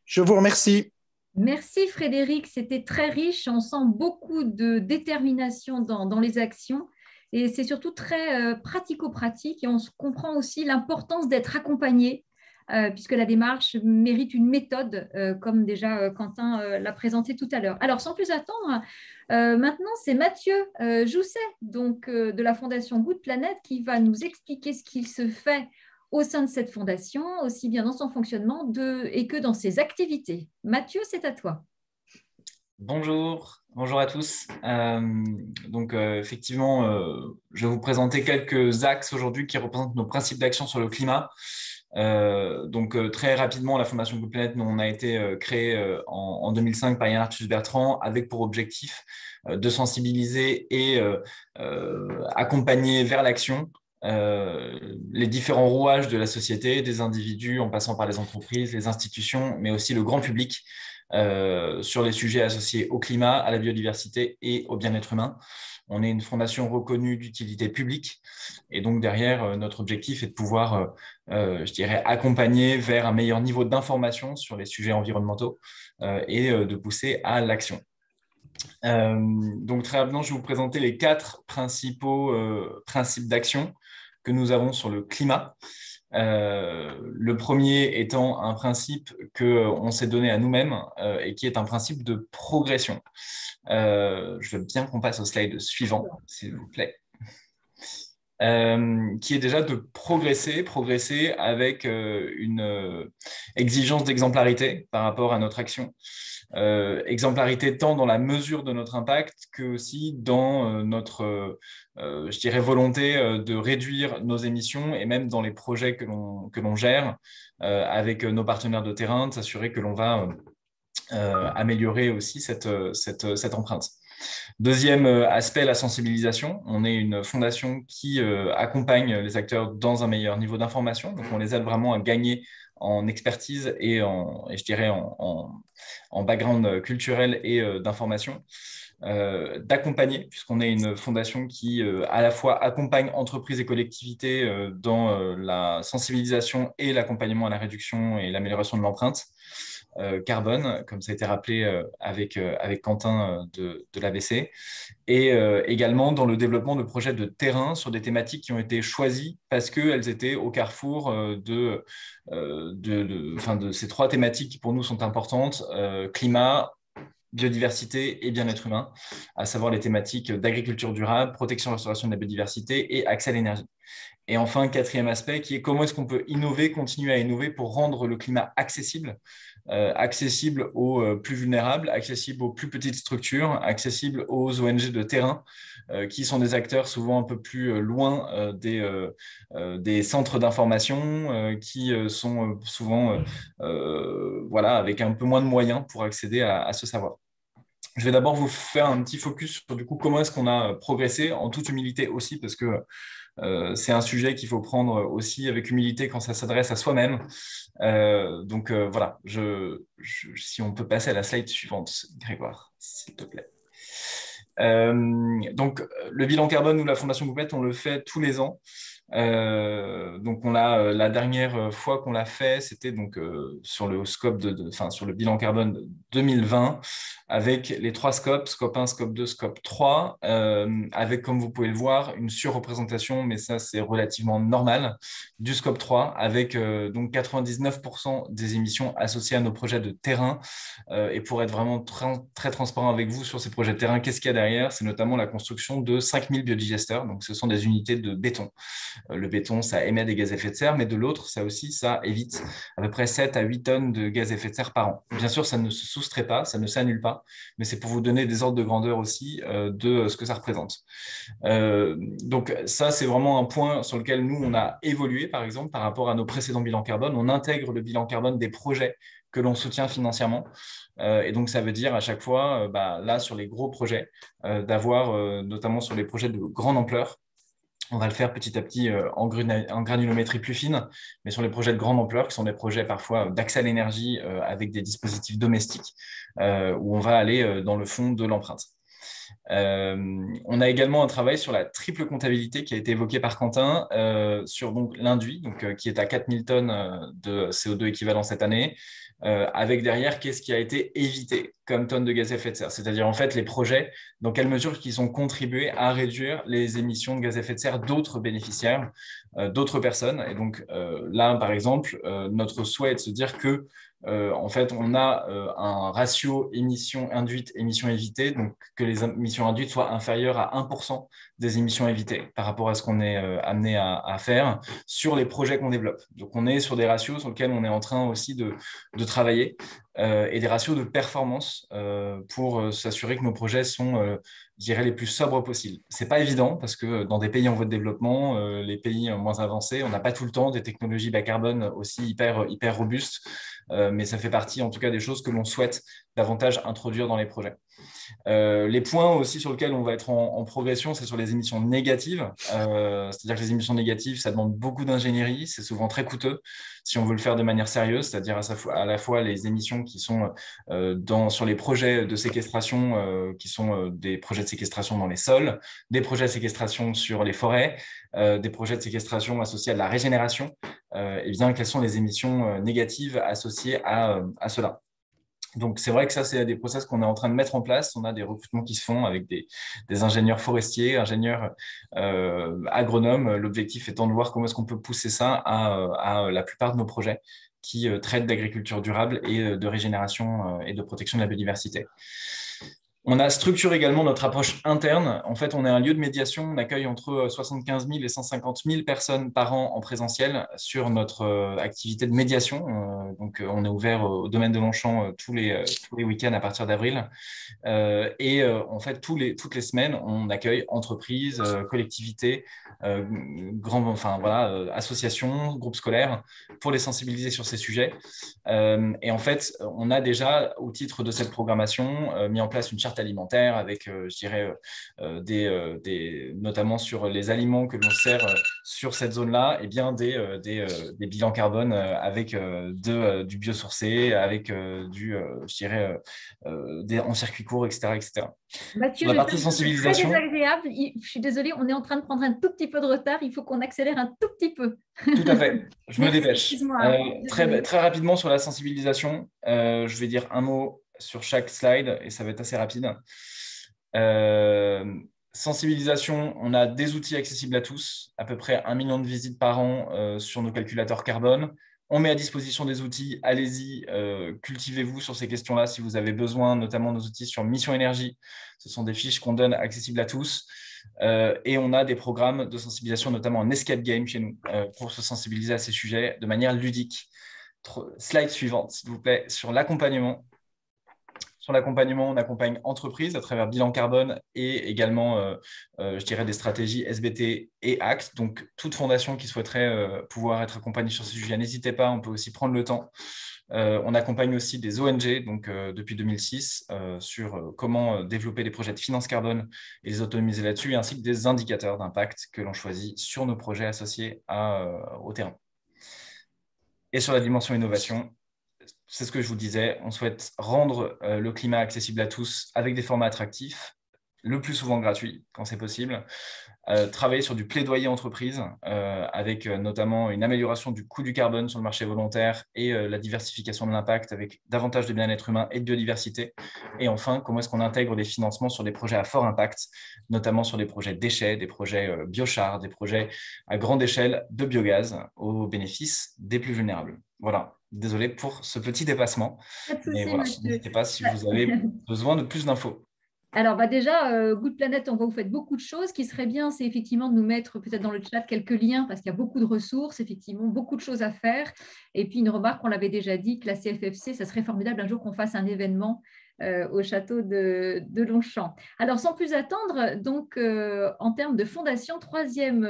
Je vous remercie. Merci Frédéric, c'était très riche. On sent beaucoup de détermination dans les actions et c'est surtout très pratico-pratique et on comprend aussi l'importance d'être accompagné puisque la démarche mérite une méthode comme déjà Quentin l'a présenté tout à l'heure. Alors sans plus attendre, maintenant c'est Mathieu Jousset donc, de la Fondation Good Planet qui va nous expliquer ce qu'il se fait au sein de cette fondation, aussi bien dans son fonctionnement et que dans ses activités. Mathieu, c'est à toi. Bonjour à tous. Effectivement, je vais vous présenter quelques axes aujourd'hui qui représentent nos principes d'action sur le climat. Très rapidement, la Fondation Good Planet, on a été créée en 2005 par Yann Arthus Bertrand avec pour objectif de sensibiliser et accompagner vers l'action les différents rouages de la société, des individus en passant par les entreprises, les institutions, mais aussi le grand public sur les sujets associés au climat, à la biodiversité et au bien-être humain. On est une fondation reconnue d'utilité publique et donc derrière, notre objectif est de pouvoir, accompagner vers un meilleur niveau d'information sur les sujets environnementaux et de pousser à l'action. Très rapidement, je vais vous présenter les 4 principaux principes d'action que nous avons sur le climat. Le premier étant un principe qu'on s'est donné à nous-mêmes et qui est un principe de progression. Je veux bien qu'on passe au slide suivant, s'il vous plaît. Qui est déjà de progresser avec une exigence d'exemplarité par rapport à notre action. Exemplarité tant dans la mesure de notre impact que aussi dans notre volonté de réduire nos émissions et même dans les projets que l'on gère avec nos partenaires de terrain, de s'assurer que l'on va améliorer aussi cette empreinte. Deuxième aspect, la sensibilisation. On est une fondation qui accompagne les acteurs dans un meilleur niveau d'information. Donc, on les aide vraiment à gagner en expertise et en background culturel et d'information. D'accompagner, puisqu'on est une fondation qui à la fois accompagne entreprises et collectivités dans la sensibilisation et l'accompagnement à la réduction et l'amélioration de l'empreinte carbone, comme ça a été rappelé avec Quentin de l'ABC, et également dans le développement de projets de terrain sur des thématiques qui ont été choisies parce qu'elles étaient au carrefour de ces 3 thématiques qui pour nous sont importantes, climat, biodiversité et bien-être humain, à savoir les thématiques d'agriculture durable, protection et restauration de la biodiversité et accès à l'énergie. Et enfin, 4e aspect qui est comment est-ce qu'on peut continuer à innover pour rendre le climat accessible, accessible aux plus vulnérables, accessible aux plus petites structures, accessible aux ONG de terrain, qui sont des acteurs souvent un peu plus loin des centres d'information, qui sont souvent avec un peu moins de moyens pour accéder à ce savoir. Je vais d'abord vous faire un petit focus sur du coup comment est-ce qu'on a progressé, en toute humilité aussi, parce que c'est un sujet qu'il faut prendre aussi avec humilité quand ça s'adresse à soi-même. Voilà, si on peut passer à la slide suivante, Grégoire, s'il te plaît. Le bilan carbone, nous, la Fondation Good Planet, on le fait tous les ans. On a la dernière fois qu'on l'a fait, c'était donc sur le scope sur le bilan carbone 2020, avec les 3 scopes, scope 1, scope 2, scope 3, avec, comme vous pouvez le voir, une surreprésentation, mais ça c'est relativement normal, du scope 3, avec donc 99% des émissions associées à nos projets de terrain. Et pour être vraiment très transparent avec vous sur ces projets de terrain, qu'est-ce qu'il y a derrière? C'est notamment la construction de 5000 biodigesteurs, donc ce sont des unités de béton. Le béton, ça émet des gaz à effet de serre, mais de l'autre, ça évite à peu près 7 à 8 tonnes de gaz à effet de serre par an. Bien sûr, ça ne se soustrait pas, ça ne s'annule pas, mais c'est pour vous donner des ordres de grandeur aussi de ce que ça représente. Donc ça, c'est vraiment un point sur lequel nous, on a évolué, par exemple, par rapport à nos précédents bilans carbone. On intègre le bilan carbone des projets que l'on soutient financièrement. Et donc, ça veut dire à chaque fois, là, sur les gros projets, d'avoir, notamment sur les projets de grande ampleur, on va le faire petit à petit en granulométrie plus fine, mais sur les projets de grande ampleur, qui sont des projets parfois d'accès à l'énergie avec des dispositifs domestiques, où on va aller dans le fond de l'empreinte. On a également un travail sur la triple comptabilité qui a été évoqué par Quentin, sur donc l'induit, qui est à 4000 tonnes de CO2 équivalent cette année, avec derrière qu'est-ce qui a été évité comme tonnes de gaz à effet de serre, c'est-à-dire en fait les projets, dans quelle mesure ils ont contribué à réduire les émissions de gaz à effet de serre d'autres bénéficiaires, d'autres personnes. Et donc là, par exemple, notre souhait est de se dire que en fait, on a un ratio émissions induites, émissions évitées, donc que les émissions induites soient inférieures à 1% des émissions évitées par rapport à ce qu'on est amené à faire sur les projets qu'on développe. Donc, on est sur des ratios sur lesquels on est en train aussi de travailler et des ratios de performance pour s'assurer que nos projets sont, je dirais, les plus sobres possibles. Ce n'est pas évident parce que dans des pays en voie de développement, les pays moins avancés, on n'a pas tout le temps des technologies bas carbone aussi hyper robustes, mais ça fait partie en tout cas des choses que l'on souhaite davantage introduire dans les projets. Les points aussi sur lesquels on va être en progression, c'est sur les émissions négatives. C'est-à-dire que les émissions négatives, ça demande beaucoup d'ingénierie, c'est souvent très coûteux si on veut le faire de manière sérieuse, c'est-à-dire à la fois les émissions qui sont sur les projets de séquestration, qui sont des projets de séquestration dans les sols, des projets de séquestration sur les forêts, des projets de séquestration associés à de la régénération. Et bien, quelles sont les émissions négatives associées à cela? Donc, c'est vrai que ça, c'est des process qu'on est en train de mettre en place. On a des recrutements qui se font avec des ingénieurs forestiers, ingénieurs agronomes. L'objectif étant de voir comment est-ce qu'on peut pousser ça à la plupart de nos projets qui traitent d'agriculture durable et de régénération et de protection de la biodiversité. On a structuré également notre approche interne. En fait, on est un lieu de médiation. On accueille entre 75 000 et 150 000 personnes par an en présentiel sur notre activité de médiation. Donc, on est ouvert au domaine de Longchamp tous les week-ends à partir d'avril. En fait, toutes les semaines, on accueille entreprises, collectivités, associations, groupes scolaires pour les sensibiliser sur ces sujets. Et en fait, on a déjà, au titre de cette programmation, mis en place une charte alimentaire avec, je dirais, notamment sur les aliments que l'on sert sur cette zone-là, et bien des bilans carbone avec du biosourcé, avec je dirais, en circuit court, etc. Mathieu, sur la partie sensibilisation. C'est très désagréable. Je suis désolée, on est en train de prendre un tout petit peu de retard. Il faut qu'on accélère un tout petit peu. Tout à fait. Je me dépêche. Très rapidement sur la sensibilisation, je vais dire un mot sur chaque slide et ça va être assez rapide. Sensibilisation, on a des outils accessibles à tous, à peu près 1 million de visites par an sur nos calculateurs carbone. On met à disposition des outils, allez-y, cultivez-vous sur ces questions-là si vous avez besoin, notamment nos outils sur Mission Énergie. Ce sont des fiches qu'on donne accessibles à tous. Et on a des programmes de sensibilisation, notamment en escape game chez nous, pour se sensibiliser à ces sujets de manière ludique. Slide suivante, s'il vous plaît, sur l'accompagnement. Sur l'accompagnement, on accompagne entreprises à travers bilan carbone et également, je dirais, des stratégies SBT et ACT. Donc, toute fondation qui souhaiterait pouvoir être accompagnée sur ce sujet, n'hésitez pas, on peut aussi prendre le temps. On accompagne aussi des ONG donc, depuis 2006 sur comment développer des projets de finance carbone et les autonomiser là-dessus, ainsi que des indicateurs d'impact que l'on choisit sur nos projets associés au terrain. Et sur la dimension innovation, c'est ce que je vous disais, on souhaite rendre le climat accessible à tous avec des formats attractifs, le plus souvent gratuits quand c'est possible, travailler sur du plaidoyer entreprise avec notamment une amélioration du coût du carbone sur le marché volontaire et la diversification de l'impact avec davantage de bien-être humain et de biodiversité. Et enfin, comment est-ce qu'on intègre des financements sur des projets à fort impact, notamment sur des projets déchets, des projets biochar, des projets à grande échelle de biogaz au bénéfice des plus vulnérables. Voilà. Désolé pour ce petit dépassement. Mais voilà, n'hésitez pas si vous avez besoin de plus d'infos. Alors déjà, Good Planet, on voit que vous faites beaucoup de choses. Ce qui serait bien, c'est effectivement de nous mettre peut-être dans le chat quelques liens parce qu'il y a beaucoup de ressources, effectivement, beaucoup de choses à faire. Et puis une remarque, on l'avait déjà dit, que la CFFC, ça serait formidable un jour qu'on fasse un événement au château de Longchamp. Alors sans plus attendre, donc en termes de fondation, troisième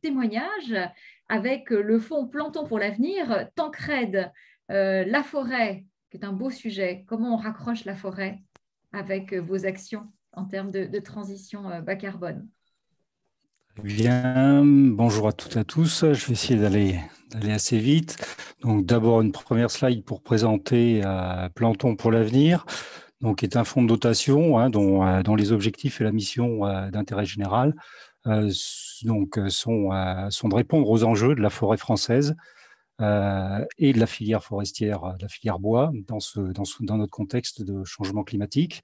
témoignage avec le fonds Plantons pour l'avenir, Tancred, la forêt, qui est un beau sujet. Comment on raccroche la forêt avec vos actions en termes de transition bas carbone? Bien, bonjour à toutes et à tous. Je vais essayer d'aller assez vite. Donc d'abord une première slide pour présenter Plantons pour l'avenir. donc est un fonds de dotation dont les objectifs et la mission d'intérêt général sont de répondre aux enjeux de la forêt française et de la filière forestière, de la filière bois, dans notre contexte de changement climatique.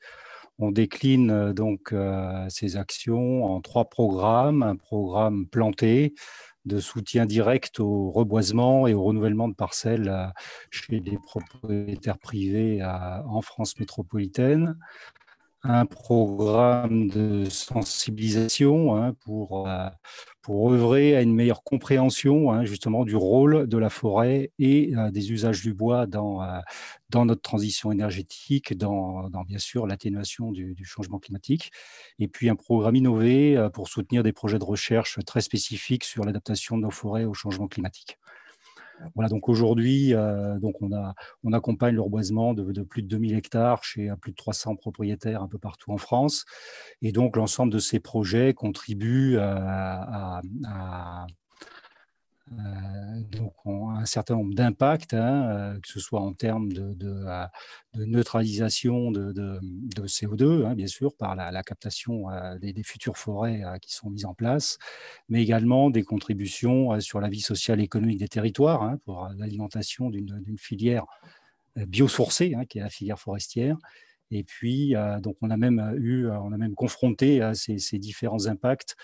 On décline ces actions en 3 programmes. Un programme planté de soutien direct au reboisement et au renouvellement de parcelles chez des propriétaires privés en France métropolitaine. Un programme de sensibilisation pour œuvrer à une meilleure compréhension justement du rôle de la forêt et des usages du bois dans notre transition énergétique, dans bien sûr l'atténuation du changement climatique. Et puis un programme innové pour soutenir des projets de recherche très spécifiques sur l'adaptation de nos forêts au changement climatique. Voilà, donc aujourd'hui, on accompagne le reboisement de plus de 2000 hectares chez plus de 300 propriétaires un peu partout en France. Et donc, l'ensemble de ces projets contribuent donc ont un certain nombre d'impacts, que ce soit en termes de neutralisation de CO2, bien sûr, par la captation des futures forêts qui sont mises en place, mais également des contributions sur la vie sociale et économique des territoires pour l'alimentation d'une filière biosourcée, qui est la filière forestière. Et puis, donc on a même confronté ces différents impacts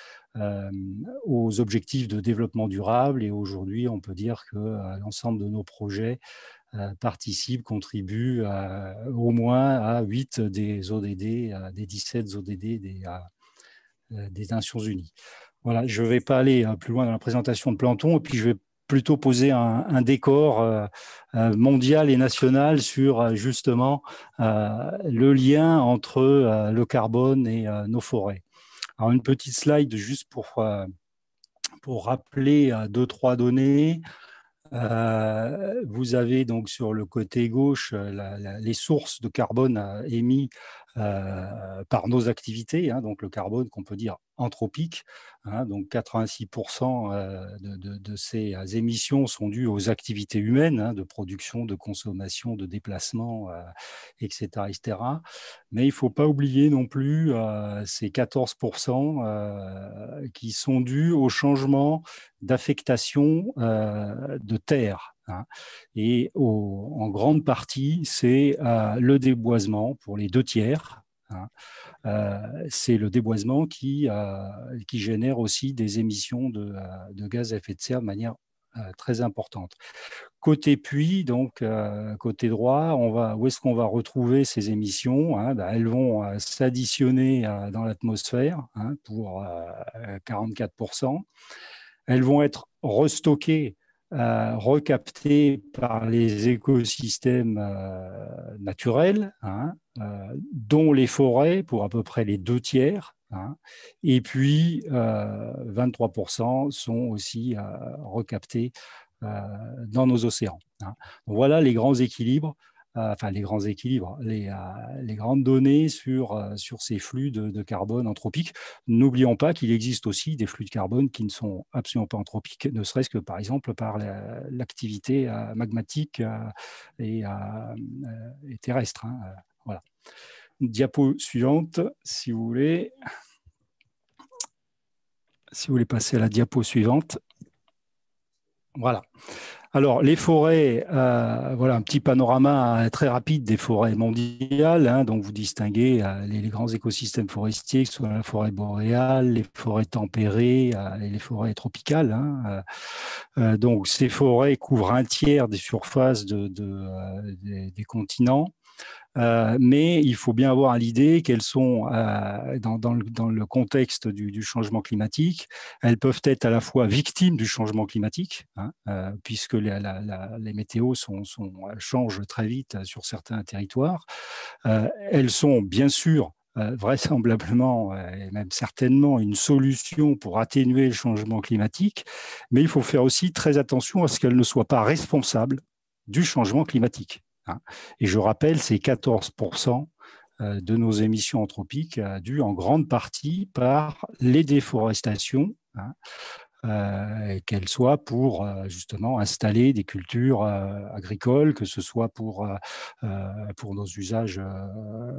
aux objectifs de développement durable. Et aujourd'hui, on peut dire que l'ensemble de nos projets contribuent au moins à 8 des ODD, des 17 ODD des Nations Unies. Voilà, je ne vais pas aller plus loin dans la présentation de Planton, et puis je vais plutôt poser un décor mondial et national sur justement le lien entre le carbone et nos forêts. Alors une petite slide juste pour rappeler 2-3 données. Vous avez donc sur le côté gauche les sources de carbone émis par nos activités, donc le carbone qu'on peut dire anthropique. Donc 86% de ces émissions sont dues aux activités humaines, de production, de consommation, de déplacement, etc., etc. Mais il ne faut pas oublier non plus ces 14% qui sont dus au changement d'affectation de terre. Et en grande partie, c'est le déboisement pour les 2 tiers. C'est le déboisement qui génère aussi des émissions de gaz à effet de serre de manière très importante. Côté puits, donc côté droit, où est-ce qu'on va retrouver ces émissions elles vont s'additionner dans l'atmosphère pour 44%. Elles vont être restockées, recaptées par les écosystèmes naturels, dont les forêts pour à peu près les 2 tiers. Et puis, 23% sont aussi recaptés dans nos océans. Donc, voilà les grands équilibres. Les grandes données sur ces flux de carbone anthropiques. N'oublions pas qu'il existe aussi des flux de carbone qui ne sont absolument pas anthropiques, ne serait-ce que par exemple par l'activité magmatique et terrestre. Voilà. Diapo suivante, si vous voulez. Si vous voulez passer à la diapo suivante. Voilà. Alors, les forêts, voilà un petit panorama très rapide des forêts mondiales. Donc, vous distinguez les grands écosystèmes forestiers, que ce soit la forêt boréale, les forêts tempérées et les forêts tropicales. Donc, ces forêts couvrent un tiers des surfaces des continents. Mais il faut bien avoir à l'idée qu'elles sont, dans le contexte du changement climatique, elles peuvent être à la fois victimes du changement climatique, puisque les météos changent très vite sur certains territoires. Elles sont bien sûr vraisemblablement et même certainement une solution pour atténuer le changement climatique, mais il faut faire aussi très attention à ce qu'elles ne soient pas responsables du changement climatique. Et je rappelle, c'est 14% de nos émissions anthropiques dues en grande partie par les déforestations qu'elles soient pour justement installer des cultures agricoles, que ce soit pour nos usages,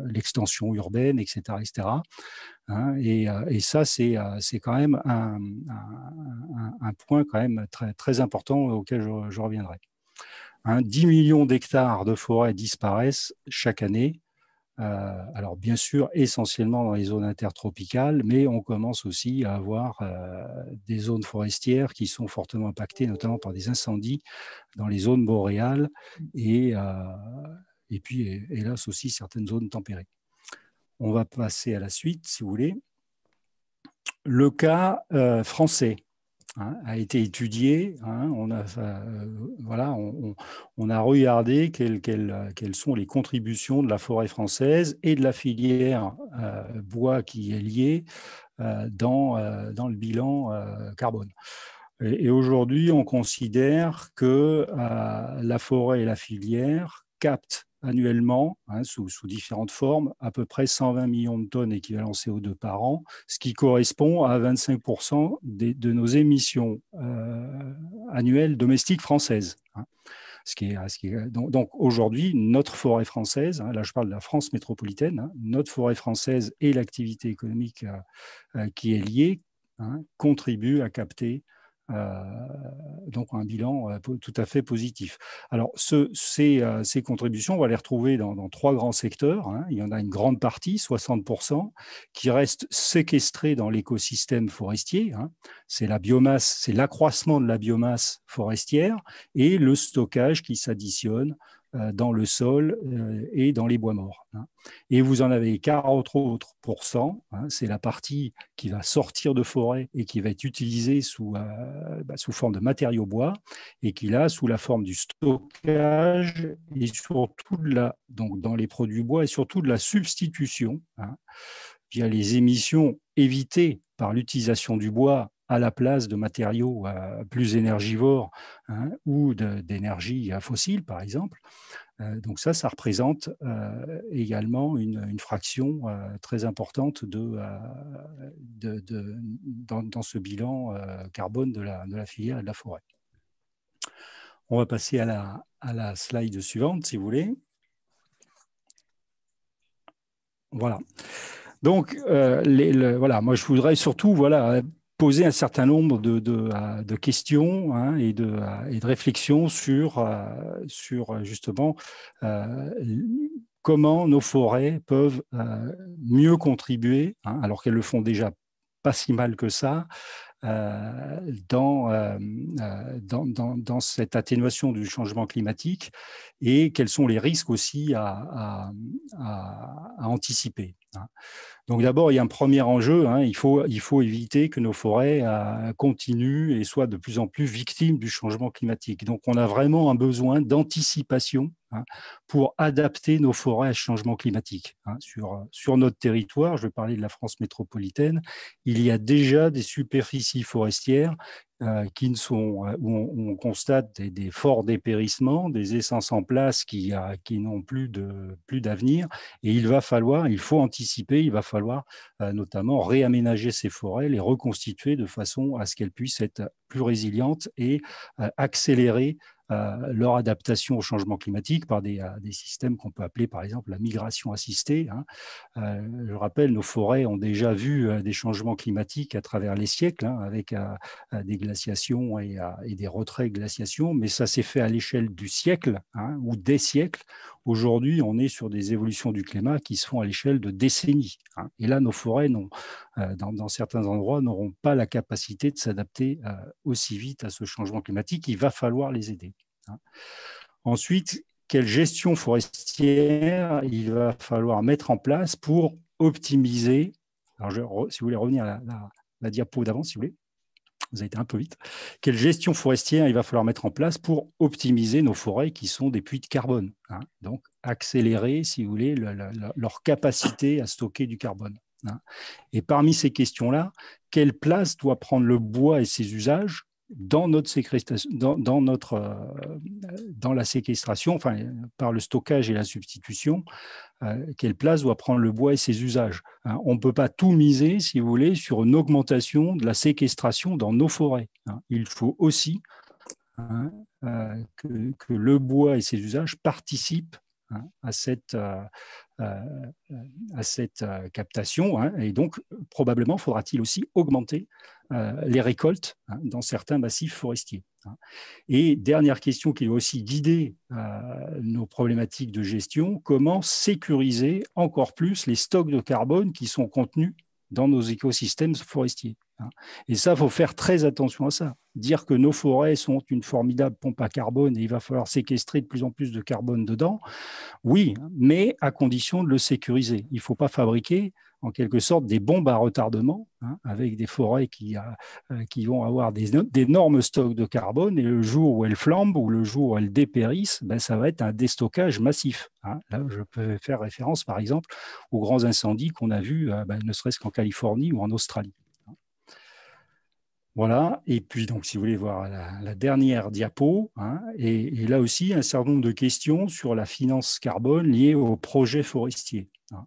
l'extension urbaine, etc., etc. Hein, et ça, c'est quand même un point quand même très, très important auquel je reviendrai. 10 millions d'hectares de forêt disparaissent chaque année. Alors bien sûr, essentiellement dans les zones intertropicales, mais on commence aussi à avoir des zones forestières qui sont fortement impactées, notamment par des incendies dans les zones boréales et puis, hélas, aussi certaines zones tempérées. On va passer à la suite, si vous voulez. Le cas français a été étudié. On a regardé quelles sont les contributions de la forêt française et de la filière bois qui est liée dans le bilan carbone. Et aujourd'hui, on considère que la forêt et la filière captent annuellement, sous différentes formes, à peu près 120 millions de tonnes équivalent CO2 par an, ce qui correspond à 25% de nos émissions annuelles domestiques françaises. Donc aujourd'hui, notre forêt française, là je parle de la France métropolitaine, notre forêt française et l'activité économique qui est liée contribuent à capter donc un bilan tout à fait positif. Alors, ces contributions, on va les retrouver dans 3 grands secteurs. Il y en a une grande partie, 60%, qui reste séquestrée dans l'écosystème forestier. C'est la biomasse, c'est l'accroissement de la biomasse forestière et le stockage qui s'additionne dans le sol et dans les bois morts. Et vous en avez 43%, c'est la partie qui va sortir de forêt et qui va être utilisée sous forme de matériaux bois et qui, là, sous la forme du stockage et surtout donc dans les produits bois et surtout de la substitution via les émissions évitées par l'utilisation du bois à la place de matériaux plus énergivores ou d'énergie fossile, par exemple. Donc ça représente également une fraction très importante dans ce bilan carbone de la filière et de la forêt. On va passer à la slide suivante, si vous voulez. Voilà. Donc, voilà, moi, je voudrais surtout poser un certain nombre de questions et de réflexions sur justement comment nos forêts peuvent mieux contribuer, alors qu'elles le font déjà pas si mal que ça, dans cette atténuation du changement climatique et quels sont les risques aussi à anticiper. Donc d'abord, il y a un premier enjeu, il faut éviter que nos forêts continuent et soient de plus en plus victimes du changement climatique. Donc on a vraiment un besoin d'anticipation pour adapter nos forêts à ce changement climatique. Sur notre territoire, je vais parler de la France métropolitaine, il y a déjà des superficies forestières où on constate des forts dépérissements, des essences en place qui n'ont plus d'avenir. Et il faut anticiper, il va falloir notamment réaménager ces forêts, les reconstituer de façon à ce qu'elles puissent être plus résilientes et accélérer leur adaptation au changement climatique par des systèmes qu'on peut appeler par exemple la migration assistée. Je rappelle, nos forêts ont déjà vu des changements climatiques à travers les siècles, avec des glaciations et des retraits glaciations, mais ça s'est fait à l'échelle du siècle ou des siècles. Aujourd'hui, on est sur des évolutions du climat qui se font à l'échelle de décennies. Et là, nos forêts, dans certains endroits, n'auront pas la capacité de s'adapter aussi vite à ce changement climatique. Il va falloir les aider. Ensuite, quelle gestion forestière il va falloir mettre en place pour optimiser. Alors, si vous voulez revenir à la diapo d'avant, si vous voulez. Vous avez été un peu vite. Quelle gestion forestière il va falloir mettre en place pour optimiser nos forêts qui sont des puits de carbone. Donc, accélérer, si vous voulez, leur capacité à stocker du carbone. Et parmi ces questions-là, quelle place doit prendre le bois et ses usages dans notre séquestration, dans la séquestration, enfin, par le stockage et la substitution quelle place doit prendre le bois et ses usages. Hein. On ne peut pas tout miser, si vous voulez, sur une augmentation de la séquestration dans nos forêts. Hein. Il faut aussi que le bois et ses usages participent à cette captation. Hein, et donc, probablement, faudra-t-il aussi augmenter les récoltes dans certains massifs forestiers. Hein. Et dernière question qui va aussi guider nos problématiques de gestion, comment sécuriser encore plus les stocks de carbone qui sont contenus dans nos écosystèmes forestiers. Hein. Et ça, il faut faire très attention à ça. Dire que nos forêts sont une formidable pompe à carbone et il va falloir séquestrer de plus en plus de carbone dedans, oui, mais à condition de le sécuriser. Il ne faut pas fabriquer en quelque sorte des bombes à retardement, hein, avec des forêts qui vont avoir d'énormes stocks de carbone, et le jour où elles flambent ou le jour où elles dépérissent, ben, ça va être un déstockage massif. Hein. Là, je peux faire référence, par exemple, aux grands incendies qu'on a vus, ne serait-ce qu'en Californie ou en Australie. Voilà, et puis donc si vous voulez voir la dernière diapo, hein, et là aussi un certain nombre de questions sur la finance carbone liée aux projets forestiers. Hein.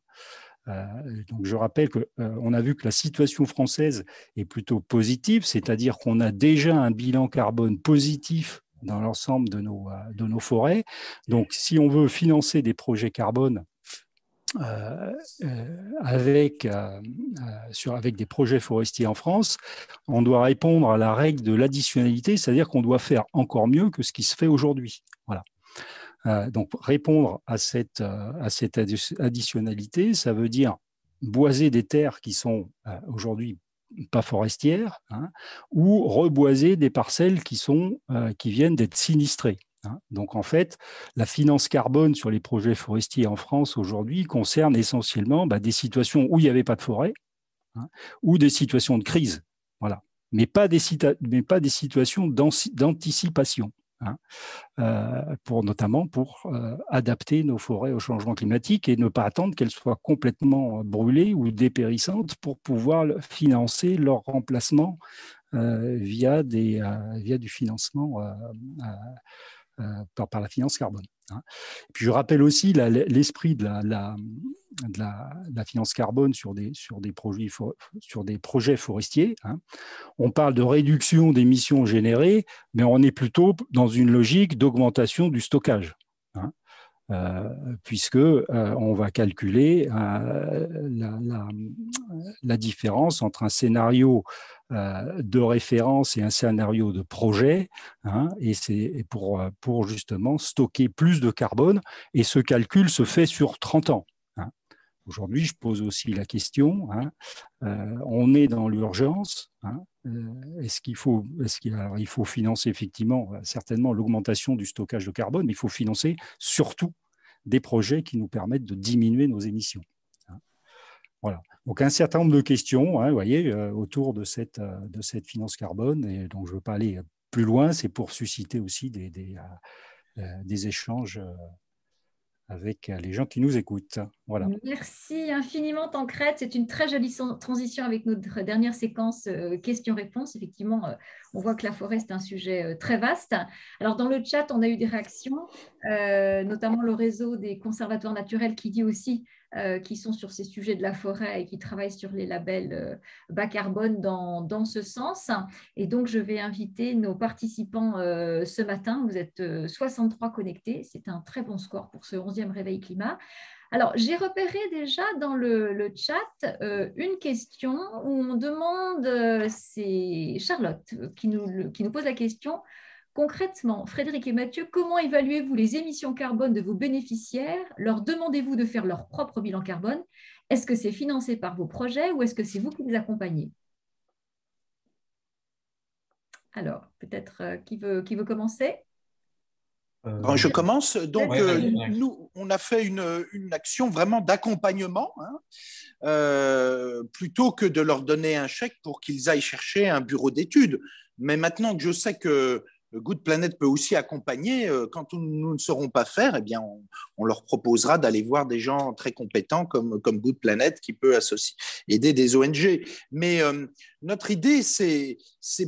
Donc je rappelle qu'on a vu que la situation française est plutôt positive, c'est-à-dire qu'on a déjà un bilan carbone positif dans l'ensemble de nos forêts. Donc si on veut financer des projets carbone avec des projets forestiers en France, on doit répondre à la règle de l'additionnalité, c'est-à-dire qu'on doit faire encore mieux que ce qui se fait aujourd'hui. Voilà. Donc, répondre à cette additionnalité, ça veut dire boiser des terres qui sont aujourd'hui pas forestières, hein, ou reboiser des parcelles qui viennent d'être sinistrées. Hein. Donc, en fait, la finance carbone sur les projets forestiers en France aujourd'hui concerne essentiellement des situations où il n'y avait pas de forêt, hein, ou des situations de crise. Voilà. Mais pas des situations d'anticipation. Hein, notamment pour adapter nos forêts au changement climatique et ne pas attendre qu'elles soient complètement brûlées ou dépérissantes pour pouvoir financer leur remplacement via du financement par la finance carbone. Hein. Et puis je rappelle aussi l'esprit de la finance carbone sur des projets forestiers. Hein. On parle de réduction d'émissions générées, mais on est plutôt dans une logique d'augmentation du stockage. Hein. Puisque on va calculer la différence entre un scénario de référence et un scénario de projet, hein, et c'est pour justement stocker plus de carbone, et ce calcul se fait sur 30 ans. Hein. Aujourd'hui, je pose aussi la question, hein, on est dans l'urgence, hein, il faut financer effectivement, certainement, l'augmentation du stockage de carbone, mais il faut financer surtout des projets qui nous permettent de diminuer nos émissions. Hein. Voilà. Donc, un certain nombre de questions, hein, vous voyez, autour de cette finance carbone, et donc je ne veux pas aller plus loin, c'est pour susciter aussi des échanges avec les gens qui nous écoutent. Voilà. Merci infiniment, Tancrède. C'est une très jolie transition avec notre dernière séquence questions-réponses. Effectivement, on voit que la forêt, c'est un sujet très vaste. Alors, dans le chat, on a eu des réactions, notamment le réseau des conservatoires naturels qui dit aussi qui sont sur ces sujets de la forêt et qui travaillent sur les labels bas carbone dans ce sens. Et donc, je vais inviter nos participants ce matin. Vous êtes 63 connectés. C'est un très bon score pour ce 11e Réveil Climat. Alors, j'ai repéré déjà dans le chat une question où on demande, c'est Charlotte qui nous pose la question. Concrètement, Frédéric et Mathieu, comment évaluez-vous les émissions carbone de vos bénéficiaires? Leur demandez-vous de faire leur propre bilan carbone? Est-ce que c'est financé par vos projets ou est-ce que c'est vous qui les accompagnez? Alors, peut-être qui veut commencer? Je commence. Donc, nous, on a fait une action vraiment d'accompagnement, hein, plutôt que de leur donner un chèque pour qu'ils aillent chercher un bureau d'études. Mais maintenant que je sais que Good Planet peut aussi accompagner. Quand nous ne saurons pas faire, eh bien, on leur proposera d'aller voir des gens très compétents comme Good Planet qui peut aider des ONG. Mais notre idée, c'est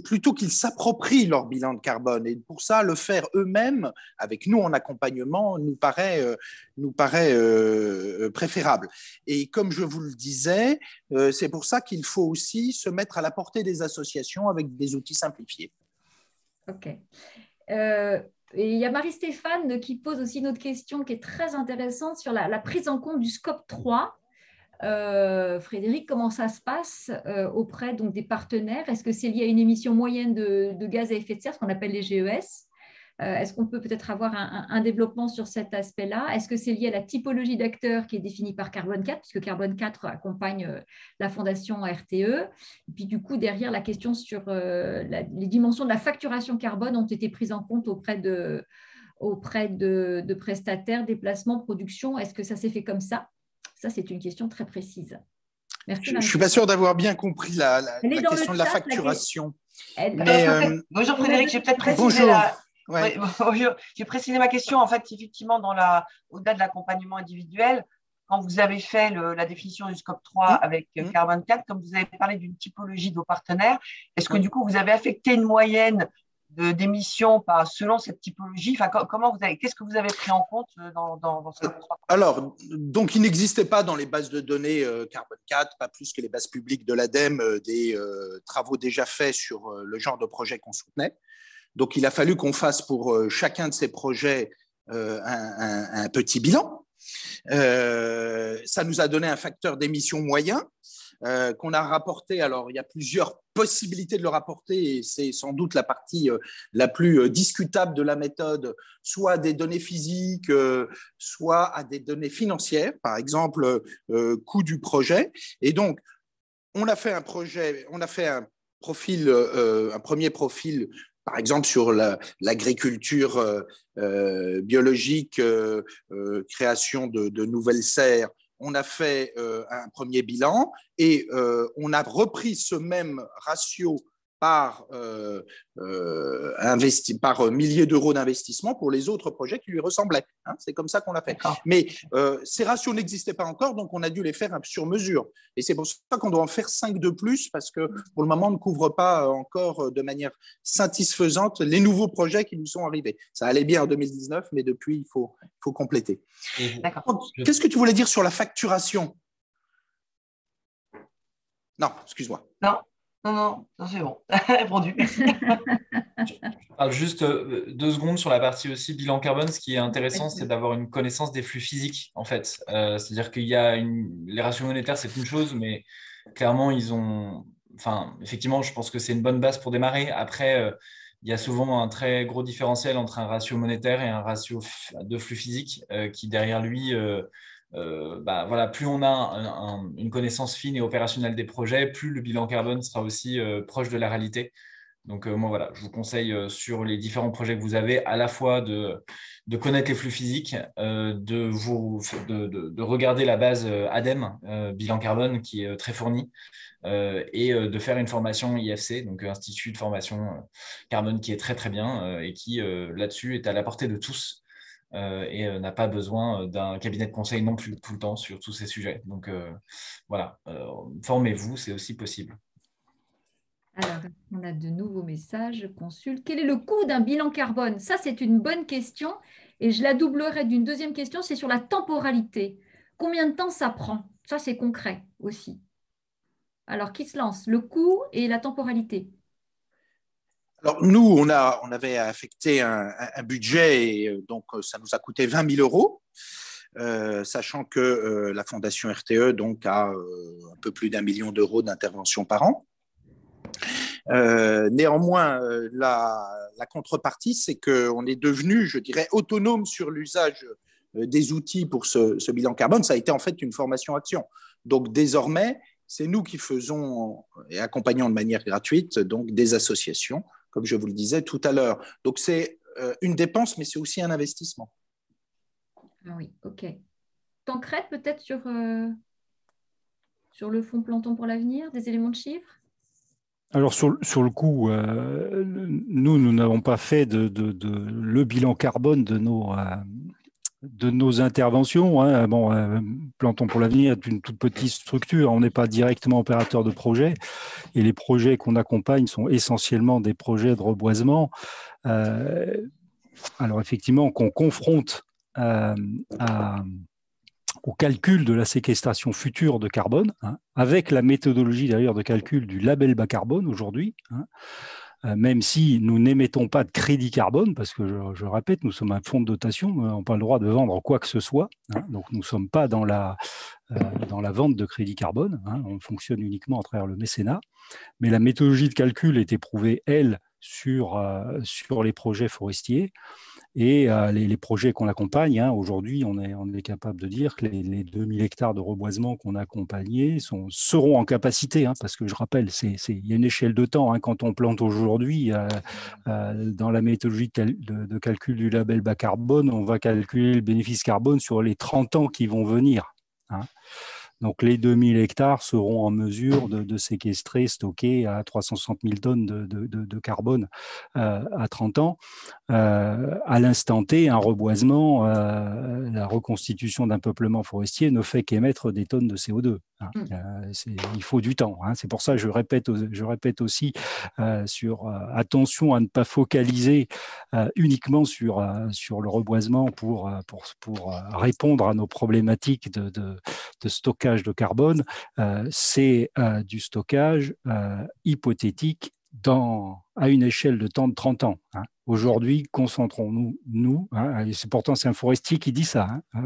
plutôt qu'ils s'approprient leur bilan de carbone. Et pour ça, le faire eux-mêmes, avec nous en accompagnement, nous paraît préférable. Et comme je vous le disais, c'est pour ça qu'il faut aussi se mettre à la portée des associations avec des outils simplifiés. OK. Et il y a Marie-Stéphane qui pose aussi une autre question qui est très intéressante sur la prise en compte du scope 3. Frédéric, comment ça se passe auprès donc, des partenaires? Est-ce que c'est lié à une émission moyenne de gaz à effet de serre, ce qu'on appelle les GES? Est-ce qu'on peut peut-être avoir un développement sur cet aspect-là? Est-ce que c'est lié à la typologie d'acteurs qui est définie par Carbone 4, puisque Carbone 4 accompagne la fondation RTE? Et puis du coup, derrière, la question sur les dimensions de la facturation carbone ont été prises en compte auprès de prestataires, déplacements, production. Est-ce que ça s'est fait comme ça? Ça, c'est une question très précise. Merci, je ne suis pas sûr d'avoir bien compris la question de la facturation. Bonjour Frédéric, j'ai peut-être précisé Ouais. J'ai précisé ma question. En fait, effectivement, au-delà de l'accompagnement individuel, quand vous avez fait la définition du scope 3 avec Carbone 4, comme vous avez parlé d'une typologie de vos partenaires, est-ce que du coup, vous avez affecté une moyenne d'émissions selon cette typologie? Enfin, qu'est-ce que vous avez pris en compte dans scope 3? Alors, donc, il n'existait pas dans les bases de données Carbone 4, pas plus que les bases publiques de l'ADEME, des travaux déjà faits sur le genre de projet qu'on soutenait. Donc, il a fallu qu'on fasse pour chacun de ces projets un petit bilan. Ça nous a donné un facteur d'émission moyen qu'on a rapporté. Alors, il y a plusieurs possibilités de le rapporter et c'est sans doute la partie la plus discutable de la méthode, soit à des données physiques, soit à des données financières, par exemple, coût du projet. Et donc, on a fait un premier profil, par exemple sur l'agriculture biologique, création de nouvelles serres. On a fait un premier bilan et on a repris ce même ratio par milliers d'euros d'investissement pour les autres projets qui lui ressemblaient. Hein, c'est comme ça qu'on l'a fait. Mais ces ratios n'existaient pas encore, donc on a dû les faire sur mesure. Et c'est pour ça qu'on doit en faire 5 de plus, parce que pour le moment, on ne couvre pas encore de manière satisfaisante les nouveaux projets qui nous sont arrivés. Ça allait bien en 2019, mais depuis, il faut compléter. Qu'est-ce que tu voulais dire sur la facturation? Non, excuse-moi. Non, c'est bon. Répondu. Je parle juste 2 secondes sur la partie aussi bilan carbone. Ce qui est intéressant, c'est d'avoir une connaissance des flux physiques, en fait. C'est-à-dire qu'il y a les ratios monétaires, c'est une chose, mais clairement, effectivement, je pense que c'est une bonne base pour démarrer. Après, il y a souvent un très gros différentiel entre un ratio monétaire et un ratio de flux physique qui, derrière lui, plus on a une connaissance fine et opérationnelle des projets, plus le bilan carbone sera aussi proche de la réalité. Donc, moi, je vous conseille sur les différents projets que vous avez, à la fois de connaître les flux physiques, de regarder la base ADEME, bilan carbone, qui est très fournie, et de faire une formation IFC, donc Institut de formation carbone, qui est très, très bien et qui, là-dessus, est à la portée de tous. Et n'a pas besoin d'un cabinet de conseil non plus tout le temps sur tous ces sujets. Donc, formez-vous, c'est aussi possible. Alors, on a de nouveaux messages. Je consulte. Quel est le coût d'un bilan carbone? Ça, c'est une bonne question. Et je la doublerai d'une deuxième question, c'est sur la temporalité. Combien de temps ça prend? Ça, c'est concret aussi. Alors, qui se lance? Le coût et la temporalité. Alors, nous, on avait affecté un budget et donc ça nous a coûté 20 000 euros, sachant que la Fondation RTE donc, a un peu plus d'1 million d'euros d'intervention par an. Néanmoins, la contrepartie, c'est qu'on est devenu, je dirais, autonome sur l'usage des outils pour ce bilan carbone. Ça a été en fait une formation-action. Donc, désormais, c'est nous qui faisons et accompagnons de manière gratuite donc, des associations, comme je vous le disais tout à l'heure. Donc, c'est une dépense, mais c'est aussi un investissement. Ah oui, OK. Tancrède, peut-être sur le fonds Planton pour l'avenir, des éléments de chiffres? Alors sur le coup, nous n'avons pas fait le bilan carbone de nos interventions. Hein. Bon, Plantons pour l'avenir est une toute petite structure. On n'est pas directement opérateur de projet. Et les projets qu'on accompagne sont essentiellement des projets de reboisement. Alors effectivement, qu'on confronte au calcul de la séquestration future de carbone, hein, avec la méthodologie d'ailleurs de calcul du label bas carbone aujourd'hui, hein, même si nous n'émettons pas de crédit carbone, parce que je répète, nous sommes un fonds de dotation, nous n'avons pas le droit de vendre quoi que ce soit, hein, donc nous ne sommes pas dans la vente de crédit carbone, hein, on fonctionne uniquement à travers le mécénat, mais la méthodologie de calcul est éprouvée, elle, sur les projets forestiers. Et les projets qu'on accompagne, hein, aujourd'hui, on est capable de dire que les 2000 hectares de reboisement qu'on a accompagnés seront en capacité, hein, parce que je rappelle, il y a une échelle de temps. Hein, quand on plante aujourd'hui, dans la méthodologie de calcul du label bas carbone, on va calculer le bénéfice carbone sur les 30 ans qui vont venir. Hein. Donc, les 2000 hectares seront en mesure de séquestrer, stocker à 360 000 tonnes de carbone à 30 ans. À l'instant T, un reboisement, la reconstitution d'un peuplement forestier ne fait qu'émettre des tonnes de CO2. Hein. Il faut du temps. Hein. C'est pour ça que je répète aussi attention à ne pas focaliser uniquement sur le reboisement pour répondre à nos problématiques de stockage de carbone. C'est du stockage hypothétique à une échelle de temps de 30 ans. Hein. Aujourd'hui, concentrons-nous, hein, et pourtant c'est un forestier qui dit ça, hein,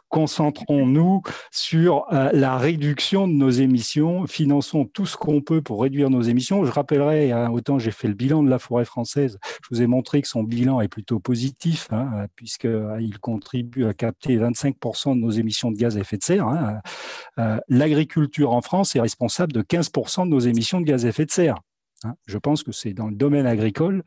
concentrons-nous sur la réduction de nos émissions, finançons tout ce qu'on peut pour réduire nos émissions. Je rappellerai, hein, autant j'ai fait le bilan de la forêt française, je vous ai montré que son bilan est plutôt positif, hein, puisqu'il contribue à capter 25% de nos émissions de gaz à effet de serre. Hein. L'agriculture en France est responsable de 15% de nos émissions de gaz à effet de serre. Hein. Je pense que c'est dans le domaine agricole,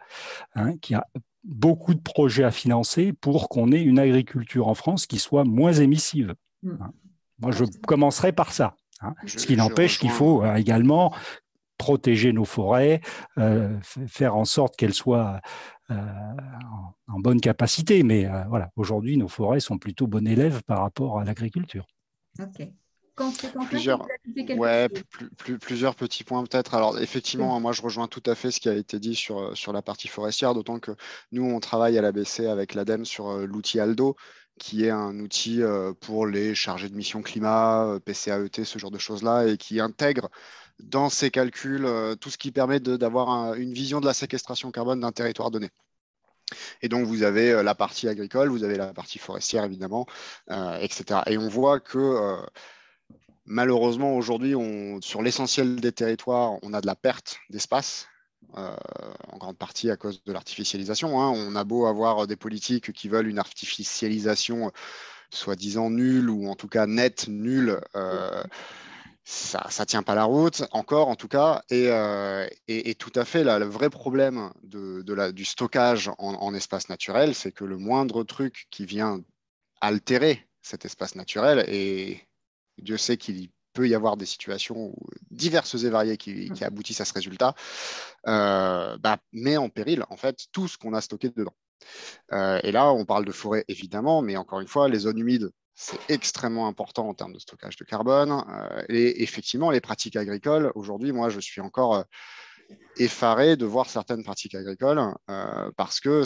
hein, qu'il y a beaucoup de projets à financer pour qu'on ait une agriculture en France qui soit moins émissive. Hein. Moi, je commencerai par ça. Hein. Ce qui n'empêche qu'il faut également protéger nos forêts, faire en sorte qu'elles soient en bonne capacité. Mais voilà, aujourd'hui, nos forêts sont plutôt bons élèves par rapport à l'agriculture. OK. Plusieurs petits points peut-être. Alors effectivement, moi je rejoins tout à fait ce qui a été dit sur la partie forestière, d'autant que nous on travaille à l'ABC avec l'ADEME sur l'outil ALDO, qui est un outil pour les chargés de mission climat, PCAET, ce genre de choses-là, et qui intègre dans ses calculs tout ce qui permet d'avoir une vision de la séquestration carbone d'un territoire donné. Et donc, vous avez la partie agricole, vous avez la partie forestière, évidemment, etc. Et on voit que malheureusement, aujourd'hui, sur l'essentiel des territoires, on a de la perte d'espace, en grande partie à cause de l'artificialisation. Hein. On a beau avoir des politiques qui veulent une artificialisation soi-disant nulle, ou en tout cas nette, nulle, ça ne tient pas la route, encore en tout cas. Et tout à fait, là, le vrai problème du stockage en espace naturel, c'est que le moindre truc qui vient altérer cet espace naturel, et Dieu sait qu'il peut y avoir des situations diverses et variées qui aboutissent à ce résultat, met en péril en fait tout ce qu'on a stocké dedans. Et là, on parle de forêt évidemment, mais encore une fois, les zones humides, c'est extrêmement important en termes de stockage de carbone. Et effectivement, les pratiques agricoles, aujourd'hui, moi, je suis encore effaré de voir certaines pratiques agricoles parce que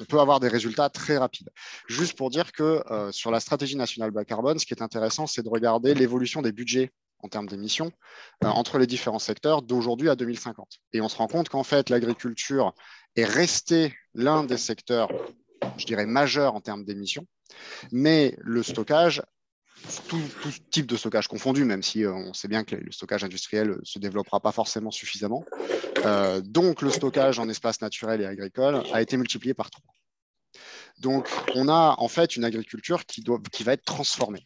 on peut avoir des résultats très rapides. Juste pour dire que sur la stratégie nationale bas carbone, ce qui est intéressant, c'est de regarder l'évolution des budgets en termes d'émissions entre les différents secteurs d'aujourd'hui à 2050. Et on se rend compte qu'en fait, l'agriculture est restée l'un des secteurs, je dirais, majeurs en termes d'émissions, mais le stockage, tout type de stockage confondu, même si on sait bien que le stockage industriel ne se développera pas forcément suffisamment. Donc, le stockage en espace naturel et agricole a été multiplié par 3. Donc, on a en fait une agriculture qui va être transformée.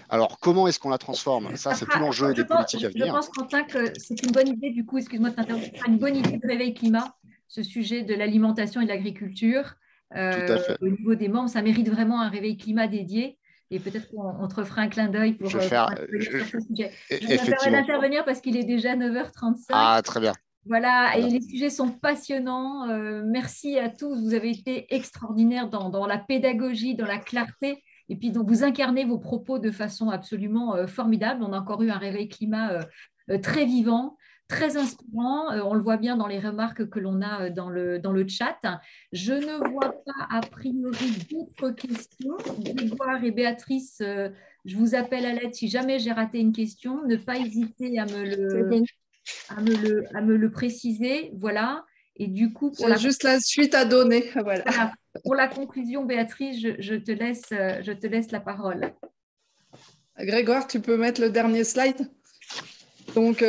Alors, comment est-ce qu'on la transforme? Ça, c'est tout l'enjeu des politiques à venir. Je pense, Quentin, que c'est une bonne idée, du coup, excuse-moi de t'interrompre, une bonne idée de réveil climat, ce sujet de l'alimentation et de l'agriculture. Au niveau des membres, ça mérite vraiment un réveil climat dédié. Et peut-être qu'on te refera un clin d'œil pour, je vais faire, sur ce sujet. Je vous effectivement. permets d'intervenir parce qu'il est déjà 9h35. Ah, très bien. Voilà, Très et bien. les sujets sont passionnants. Merci à tous. Vous avez été extraordinaires dans la pédagogie, dans la clarté. Et puis, donc, vous incarnez vos propos de façon absolument formidable. On a encore eu un réveil climat très vivant, très inspirant. On le voit bien dans les remarques que l'on a dans le chat. Je ne vois pas a priori d'autres questions. Grégoire et Béatrice, je vous appelle à l'aide si jamais j'ai raté une question. Ne pas hésiter à me le préciser. Voilà. Et du coup, juste la suite à donner. Voilà. Voilà. Pour la conclusion, Béatrice, je te laisse la parole. Grégoire, tu peux mettre le dernier slide? Donc,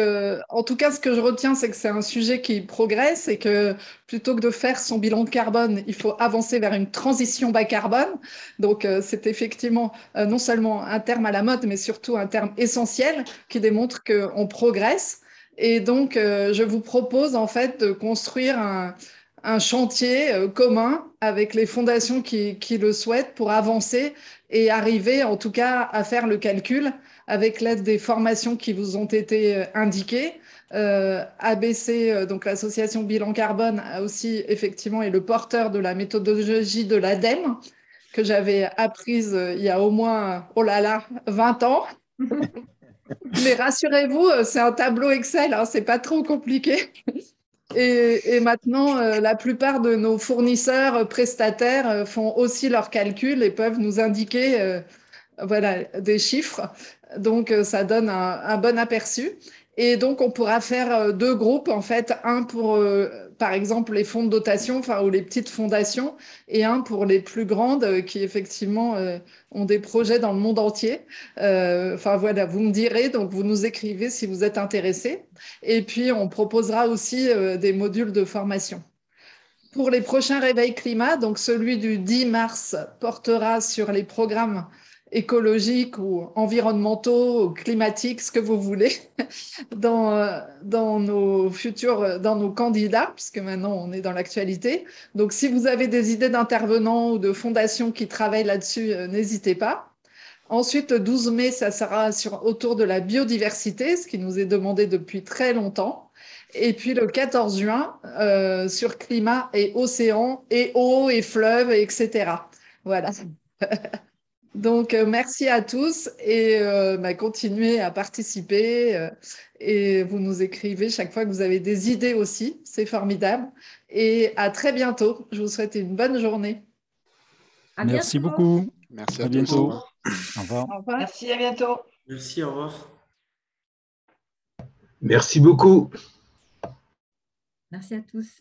en tout cas, ce que je retiens, c'est que c'est un sujet qui progresse et que plutôt que de faire son bilan carbone, il faut avancer vers une transition bas carbone. Donc, c'est effectivement non seulement un terme à la mode, mais surtout un terme essentiel qui démontre qu'on progresse. Et donc, je vous propose en fait de construire un chantier commun avec les fondations qui le souhaitent pour avancer et arriver en tout cas à faire le calcul avec l'aide des formations qui vous ont été indiquées. ABC, donc l'association Bilan Carbone, a aussi effectivement est le porteur de la méthodologie de l'ADEME que j'avais apprise il y a au moins, 20 ans. Mais rassurez-vous, c'est un tableau Excel, hein, c'est pas trop compliqué. Et maintenant, la plupart de nos fournisseurs, prestataires font aussi leurs calculs et peuvent nous indiquer voilà, des chiffres. Donc, ça donne un bon aperçu. Et donc, on pourra faire deux groupes, en fait, un pour, par exemple, les fonds de dotation, enfin, ou les petites fondations, et un pour les plus grandes qui, effectivement, ont des projets dans le monde entier. Enfin, voilà, vous me direz, donc vous nous écrivez si vous êtes intéressés. Et puis, on proposera aussi des modules de formation. Pour les prochains réveils climat, donc celui du 10 mars portera sur les programmes écologiques ou environnementaux, ou climatiques, ce que vous voulez, dans nos candidats, puisque maintenant on est dans l'actualité. Donc si vous avez des idées d'intervenants ou de fondations qui travaillent là-dessus, n'hésitez pas. Ensuite, le 12 mai, ça sera autour de la biodiversité, ce qui nous est demandé depuis très longtemps. Et puis le 14 juin, sur climat et océan, et eau et fleuves, etc. Voilà. Donc, merci à tous et continuez à participer et vous nous écrivez chaque fois que vous avez des idées aussi. C'est formidable. Et à très bientôt. Je vous souhaite une bonne journée. Merci beaucoup. Merci à bientôt. Au revoir. Au revoir. Merci, à bientôt. Merci, au revoir. Merci beaucoup. Merci à tous.